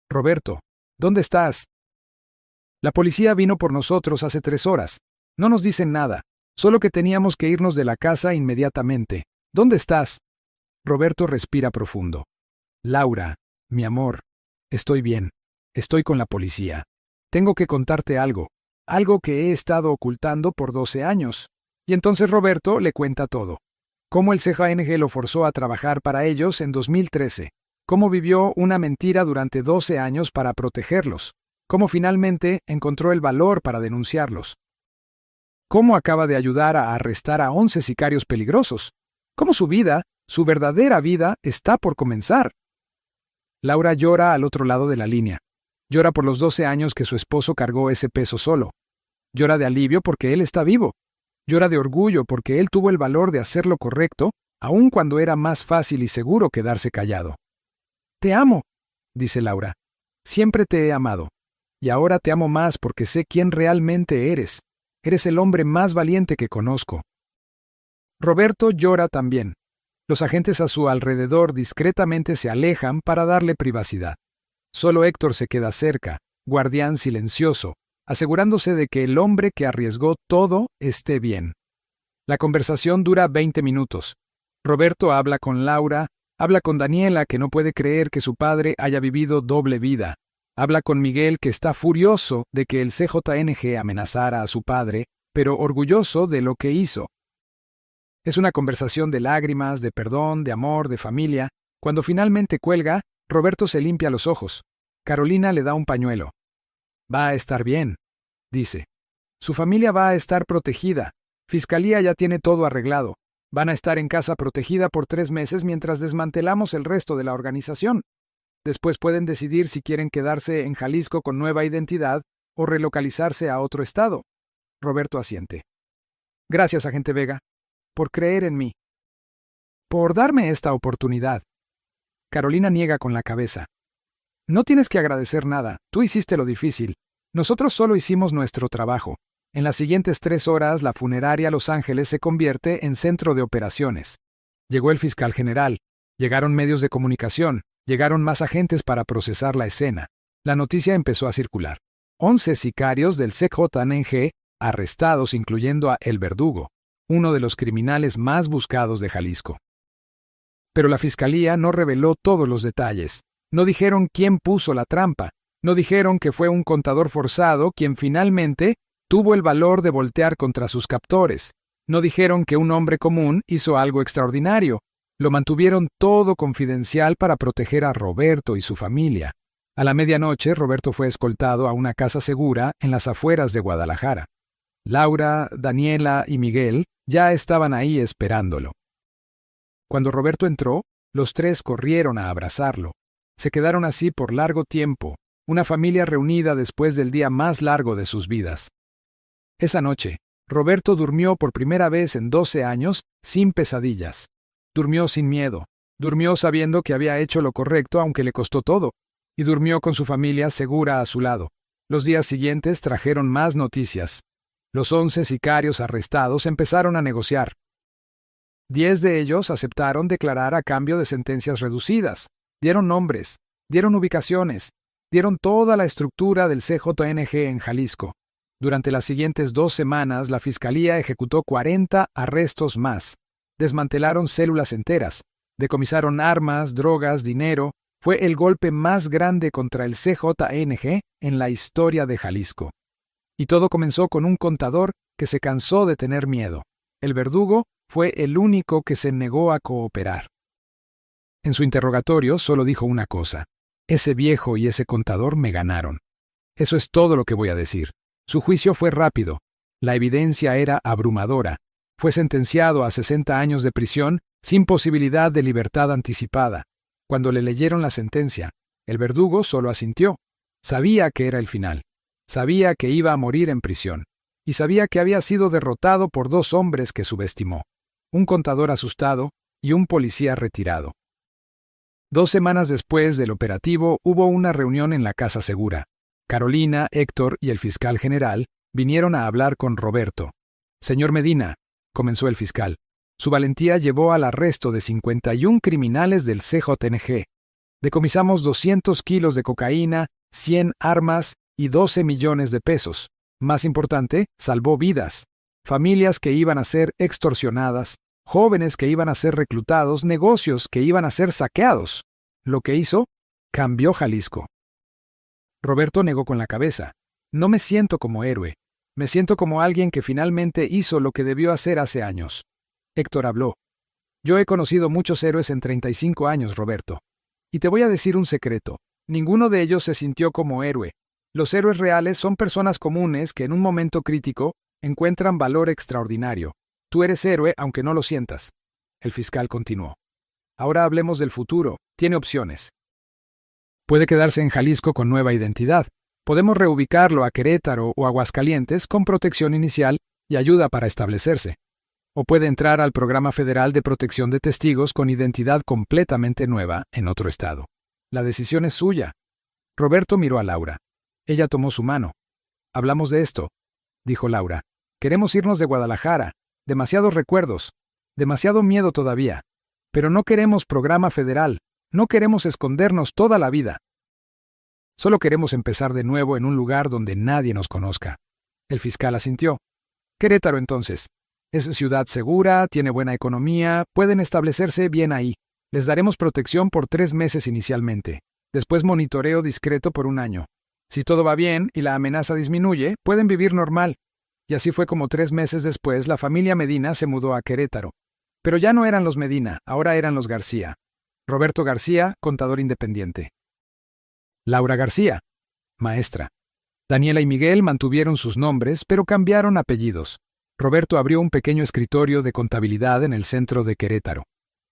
«Roberto, ¿dónde estás?» «La policía vino por nosotros hace 3 horas. No nos dicen nada, solo que teníamos que irnos de la casa inmediatamente. ¿Dónde estás?» Roberto respira profundo. «Laura, mi amor, estoy bien. Estoy con la policía. Tengo que contarte algo que he estado ocultando por 12 años». Y entonces Roberto le cuenta todo. Cómo el CJNG lo forzó a trabajar para ellos en 2013. Cómo vivió una mentira durante 12 años para protegerlos. Cómo finalmente encontró el valor para denunciarlos. Cómo acaba de ayudar a arrestar a 11 sicarios peligrosos. Cómo su vida, su verdadera vida, está por comenzar. Laura llora al otro lado de la línea. Llora por los 12 años que su esposo cargó ese peso solo. Llora de alivio porque él está vivo. Llora de orgullo porque él tuvo el valor de hacer lo correcto, aun cuando era más fácil y seguro quedarse callado. «Te amo», dice Laura. «Siempre te he amado. Y ahora te amo más porque sé quién realmente eres. Eres el hombre más valiente que conozco». Roberto llora también. Los agentes a su alrededor discretamente se alejan para darle privacidad. Solo Héctor se queda cerca, guardián silencioso, asegurándose de que el hombre que arriesgó todo esté bien. La conversación dura 20 minutos. Roberto habla con Laura, habla con Daniela, que no puede creer que su padre haya vivido doble vida. Habla con Miguel, que está furioso de que el CJNG amenazara a su padre, pero orgulloso de lo que hizo. Es una conversación de lágrimas, de perdón, de amor, de familia. Cuando finalmente cuelga, Roberto se limpia los ojos. Carolina le da un pañuelo. «Va a estar bien», dice. «Su familia va a estar protegida. Fiscalía ya tiene todo arreglado. Van a estar en casa protegida por 3 meses mientras desmantelamos el resto de la organización. Después pueden decidir si quieren quedarse en Jalisco con nueva identidad o relocalizarse a otro estado». Roberto asiente. «Gracias, agente Vega, por creer en mí. Por darme esta oportunidad». Carolina niega con la cabeza. «No tienes que agradecer nada. Tú hiciste lo difícil. Nosotros solo hicimos nuestro trabajo. En las siguientes 3 horas, la funeraria Los Ángeles se convierte en centro de operaciones. Llegó el fiscal general. Llegaron medios de comunicación. Llegaron más agentes para procesar la escena. La noticia empezó a circular. 11 sicarios del CJNG arrestados, incluyendo a El Verdugo, uno de los criminales más buscados de Jalisco. Pero la fiscalía no reveló todos los detalles. No dijeron quién puso la trampa. No dijeron que fue un contador forzado quien finalmente tuvo el valor de voltear contra sus captores. No dijeron que un hombre común hizo algo extraordinario. Lo mantuvieron todo confidencial para proteger a Roberto y su familia. A la medianoche, Roberto fue escoltado a una casa segura en las afueras de Guadalajara. Laura, Daniela y Miguel ya estaban ahí esperándolo. Cuando Roberto entró, los 3 corrieron a abrazarlo. Se quedaron así por largo tiempo, una familia reunida después del día más largo de sus vidas. Esa noche, Roberto durmió por primera vez en 12 años sin pesadillas. Durmió sin miedo. Durmió sabiendo que había hecho lo correcto aunque le costó todo. y durmió con su familia segura a su lado. Los días siguientes trajeron más noticias. Los 11 sicarios arrestados empezaron a negociar. 10 de ellos aceptaron declarar a cambio de sentencias reducidas. Dieron nombres, dieron ubicaciones, dieron toda la estructura del CJNG en Jalisco. Durante las siguientes 2 semanas, la Fiscalía ejecutó 40 arrestos más. Desmantelaron células enteras, decomisaron armas, drogas, dinero. Fue el golpe más grande contra el CJNG en la historia de Jalisco. Y todo comenzó con un contador que se cansó de tener miedo. El verdugo fue el único que se negó a cooperar. En su interrogatorio solo dijo una cosa: ese viejo y ese contador me ganaron. Eso es todo lo que voy a decir. Su juicio fue rápido. La evidencia era abrumadora. Fue sentenciado a 60 años de prisión sin posibilidad de libertad anticipada. Cuando le leyeron la sentencia, el verdugo solo asintió. Sabía que era el final. Sabía que iba a morir en prisión. Y sabía que había sido derrotado por 2 hombres que subestimó: un contador asustado y un policía retirado. 2 semanas después del operativo hubo una reunión en la Casa Segura. Carolina, Héctor y el fiscal general vinieron a hablar con Roberto. «Señor Medina», comenzó el fiscal, «su valentía llevó al arresto de 51 criminales del CJNG. Decomisamos 200 kilos de cocaína, 100 armas y 12 millones de pesos. Más importante, salvó vidas. Familias que iban a ser extorsionadas, jóvenes que iban a ser reclutados, negocios que iban a ser saqueados. Lo que hizo, cambió Jalisco». Roberto negó con la cabeza. «No me siento como héroe. Me siento como alguien que finalmente hizo lo que debió hacer hace años». Héctor habló. «Yo he conocido muchos héroes en 35 años, Roberto. Y te voy a decir un secreto. Ninguno de ellos se sintió como héroe. Los héroes reales son personas comunes que en un momento crítico encuentran valor extraordinario. Tú eres héroe aunque no lo sientas». El fiscal continuó. «Ahora hablemos del futuro. Tiene opciones. Puede quedarse en Jalisco con nueva identidad. Podemos reubicarlo a Querétaro o Aguascalientes con protección inicial y ayuda para establecerse. O puede entrar al Programa Federal de Protección de Testigos con identidad completamente nueva en otro estado. La decisión es suya». Roberto miró a Laura. Ella tomó su mano. «Hablamos de esto», dijo Laura. «Queremos irnos de Guadalajara. Demasiados recuerdos. Demasiado miedo todavía. Pero no queremos programa federal. No queremos escondernos toda la vida. Solo queremos empezar de nuevo en un lugar donde nadie nos conozca». El fiscal asintió. «Querétaro, entonces. Es ciudad segura, tiene buena economía, pueden establecerse bien ahí. Les daremos protección por 3 meses inicialmente. Después monitoreo discreto por 1 año. Si todo va bien y la amenaza disminuye, pueden vivir normal». Y así fue como 3 meses después la familia Medina se mudó a Querétaro. Pero ya no eran los Medina, ahora eran los García. Roberto García, contador independiente. Laura García, maestra. Daniela y Miguel mantuvieron sus nombres, pero cambiaron apellidos. Roberto abrió un pequeño escritorio de contabilidad en el centro de Querétaro.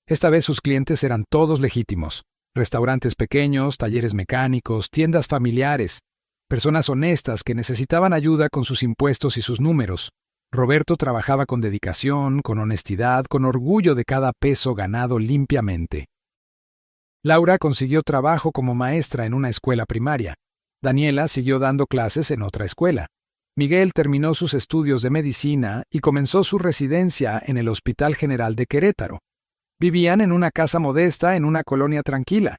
Esta vez sus clientes eran todos legítimos. Restaurantes pequeños, talleres mecánicos, tiendas familiares. Personas honestas que necesitaban ayuda con sus impuestos y sus números. Roberto trabajaba con dedicación, con honestidad, con orgullo de cada peso ganado limpiamente. Laura consiguió trabajo como maestra en una escuela primaria. Daniela siguió dando clases en otra escuela. Miguel terminó sus estudios de medicina y comenzó su residencia en el Hospital General de Querétaro. Vivían en una casa modesta en una colonia tranquila.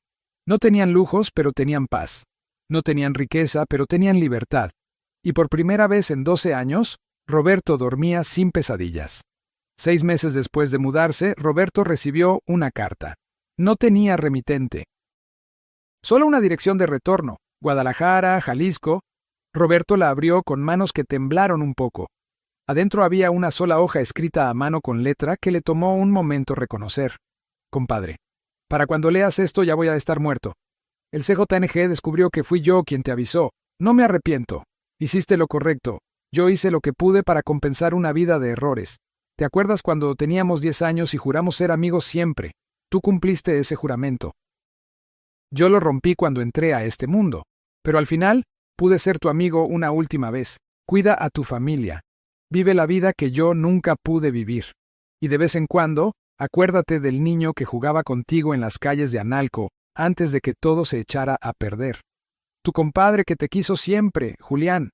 No tenían lujos, pero tenían paz. No tenían riqueza, pero tenían libertad. Y por primera vez en 12 años, Roberto dormía sin pesadillas. 6 meses después de mudarse, Roberto recibió una carta. No tenía remitente. Solo una dirección de retorno, Guadalajara, Jalisco. Roberto la abrió con manos que temblaron un poco. Adentro había una sola hoja escrita a mano con letra que le tomó un momento reconocer. «Compadre, para cuando leas esto ya voy a estar muerto. El CJNG descubrió que fui yo quien te avisó. No me arrepiento. Hiciste lo correcto. Yo hice lo que pude para compensar una vida de errores. ¿Te acuerdas cuando teníamos 10 años y juramos ser amigos siempre? Tú cumpliste ese juramento. Yo lo rompí cuando entré a este mundo, pero al final pude ser tu amigo una última vez. Cuida a tu familia. Vive la vida que yo nunca pude vivir. Y de vez en cuando, acuérdate del niño que jugaba contigo en las calles de Analco, antes de que todo se echara a perder. Tu compadre que te quiso siempre, Julián.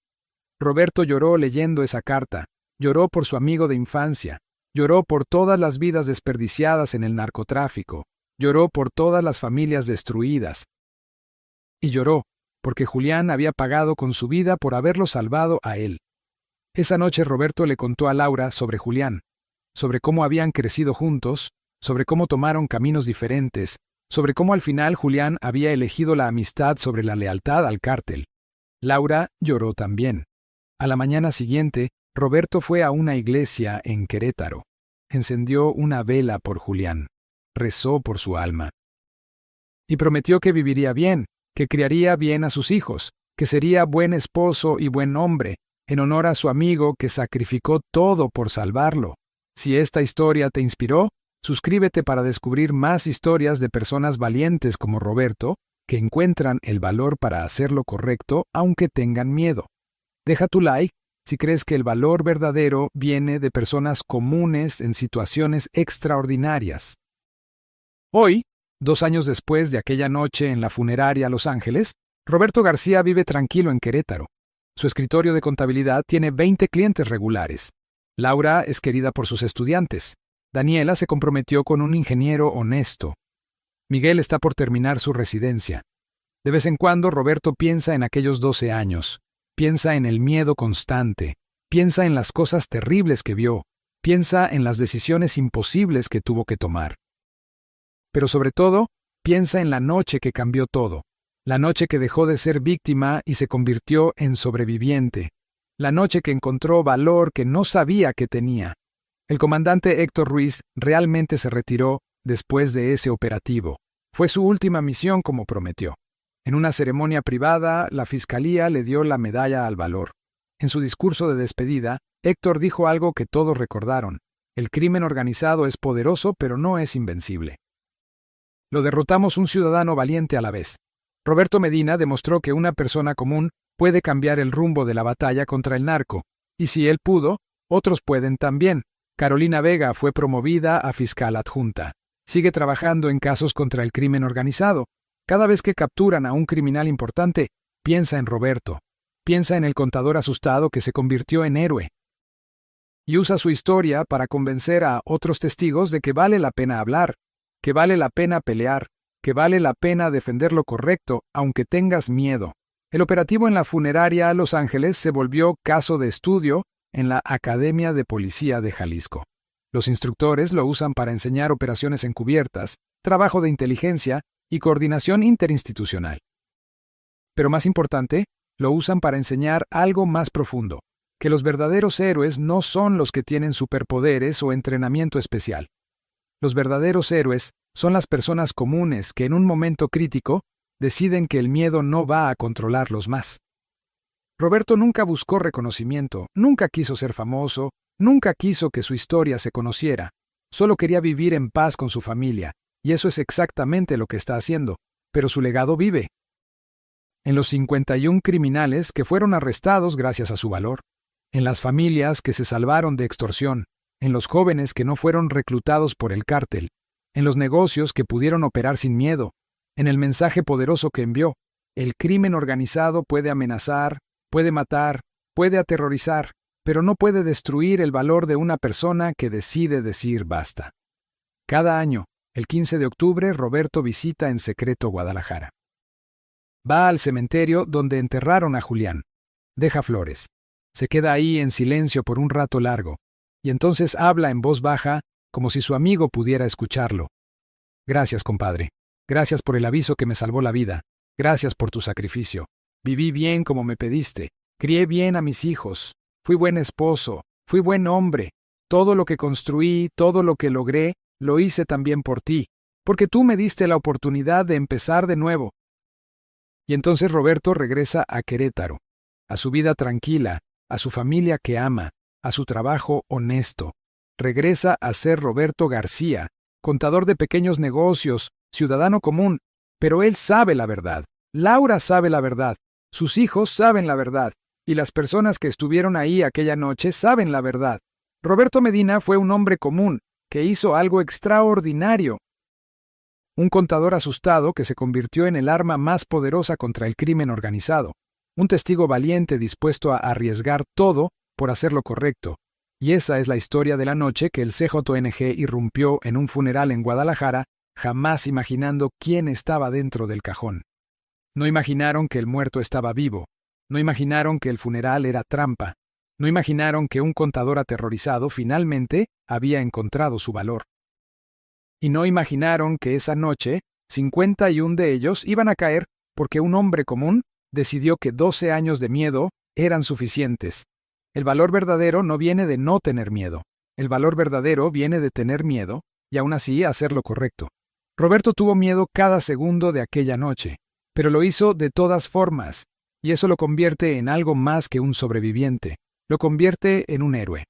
Roberto lloró leyendo esa carta, lloró por su amigo de infancia, lloró por todas las vidas desperdiciadas en el narcotráfico, lloró por todas las familias destruidas. Y lloró porque Julián había pagado con su vida por haberlo salvado a él. Esa noche Roberto le contó a Laura sobre Julián, sobre cómo habían crecido juntos, sobre cómo tomaron caminos diferentes, sobre cómo al final Julián había elegido la amistad sobre la lealtad al cártel. Laura lloró también. A la mañana siguiente, Roberto fue a una iglesia en Querétaro. Encendió una vela por Julián. Rezó por su alma. Y prometió que viviría bien, que criaría bien a sus hijos, que sería buen esposo y buen hombre, en honor a su amigo que sacrificó todo por salvarlo. Si esta historia te inspiró, suscríbete para descubrir más historias de personas valientes como Roberto, que encuentran el valor para hacer lo correcto aunque tengan miedo. Deja tu like si crees que el valor verdadero viene de personas comunes en situaciones extraordinarias. Hoy, 2 años después de aquella noche en la funeraria Los Ángeles, Roberto García vive tranquilo en Querétaro. Su escritorio de contabilidad tiene 20 clientes regulares. Laura es querida por sus estudiantes. Daniela se comprometió con un ingeniero honesto. Miguel está por terminar su residencia. De vez en cuando Roberto piensa en aquellos 12 años. Piensa en el miedo constante. Piensa en las cosas terribles que vio. Piensa en las decisiones imposibles que tuvo que tomar. Pero sobre todo, piensa en la noche que cambió todo. La noche que dejó de ser víctima y se convirtió en sobreviviente. La noche que encontró valor que no sabía que tenía. El comandante Héctor Ruiz realmente se retiró después de ese operativo. Fue su última misión como prometió. En una ceremonia privada, la Fiscalía le dio la medalla al valor. En su discurso de despedida, Héctor dijo algo que todos recordaron. El crimen organizado es poderoso, pero no es invencible. Lo derrotamos un ciudadano valiente a la vez. Roberto Medina demostró que una persona común puede cambiar el rumbo de la batalla contra el narco, y si él pudo, otros pueden también. Carolina Vega fue promovida a fiscal adjunta. Sigue trabajando en casos contra el crimen organizado. Cada vez que capturan a un criminal importante, piensa en Roberto. Piensa en el contador asustado que se convirtió en héroe. Y usa su historia para convencer a otros testigos de que vale la pena hablar, que vale la pena pelear, que vale la pena defender lo correcto, aunque tengas miedo. El operativo en la funeraria Los Ángeles se volvió caso de estudio en la Academia de Policía de Jalisco. Los instructores lo usan para enseñar operaciones encubiertas, trabajo de inteligencia y coordinación interinstitucional. Pero más importante, lo usan para enseñar algo más profundo, que los verdaderos héroes no son los que tienen superpoderes o entrenamiento especial. Los verdaderos héroes son las personas comunes que en un momento crítico deciden que el miedo no va a controlarlos más. Roberto nunca buscó reconocimiento, nunca quiso ser famoso, nunca quiso que su historia se conociera. Solo quería vivir en paz con su familia, y eso es exactamente lo que está haciendo, pero su legado vive. En los 51 criminales que fueron arrestados gracias a su valor, en las familias que se salvaron de extorsión, en los jóvenes que no fueron reclutados por el cártel, en los negocios que pudieron operar sin miedo, en el mensaje poderoso que envió: el crimen organizado puede amenazar, puede matar, puede aterrorizar, pero no puede destruir el valor de una persona que decide decir basta. Cada año, el 15 de octubre, Roberto visita en secreto Guadalajara. Va al cementerio donde enterraron a Julián. Deja flores. Se queda ahí en silencio por un rato largo, y entonces habla en voz baja, como si su amigo pudiera escucharlo. Gracias, compadre. Gracias por el aviso que me salvó la vida. Gracias por tu sacrificio. Viví bien como me pediste. Crié bien a mis hijos. Fui buen esposo. Fui buen hombre. Todo lo que construí, todo lo que logré, lo hice también por ti, porque tú me diste la oportunidad de empezar de nuevo. Y entonces Roberto regresa a Querétaro, a su vida tranquila, a su familia que ama, a su trabajo honesto. Regresa a ser Roberto García, contador de pequeños negocios, ciudadano común, pero él sabe la verdad. Laura sabe la verdad. Sus hijos saben la verdad. Y las personas que estuvieron ahí aquella noche saben la verdad. Roberto Medina fue un hombre común, que hizo algo extraordinario. Un contador asustado que se convirtió en el arma más poderosa contra el crimen organizado. Un testigo valiente dispuesto a arriesgar todo por hacer lo correcto. Y esa es la historia de la noche que el CJNG irrumpió en un funeral en Guadalajara, jamás imaginando quién estaba dentro del cajón. No imaginaron que el muerto estaba vivo. No imaginaron que el funeral era trampa. No imaginaron que un contador aterrorizado finalmente había encontrado su valor. Y no imaginaron que esa noche 51 de ellos iban a caer porque un hombre común decidió que 12 años de miedo eran suficientes. El valor verdadero no viene de no tener miedo. El valor verdadero viene de tener miedo y aún así hacer lo correcto. Roberto tuvo miedo cada segundo de aquella noche, pero lo hizo de todas formas, y eso lo convierte en algo más que un sobreviviente. Lo convierte en un héroe.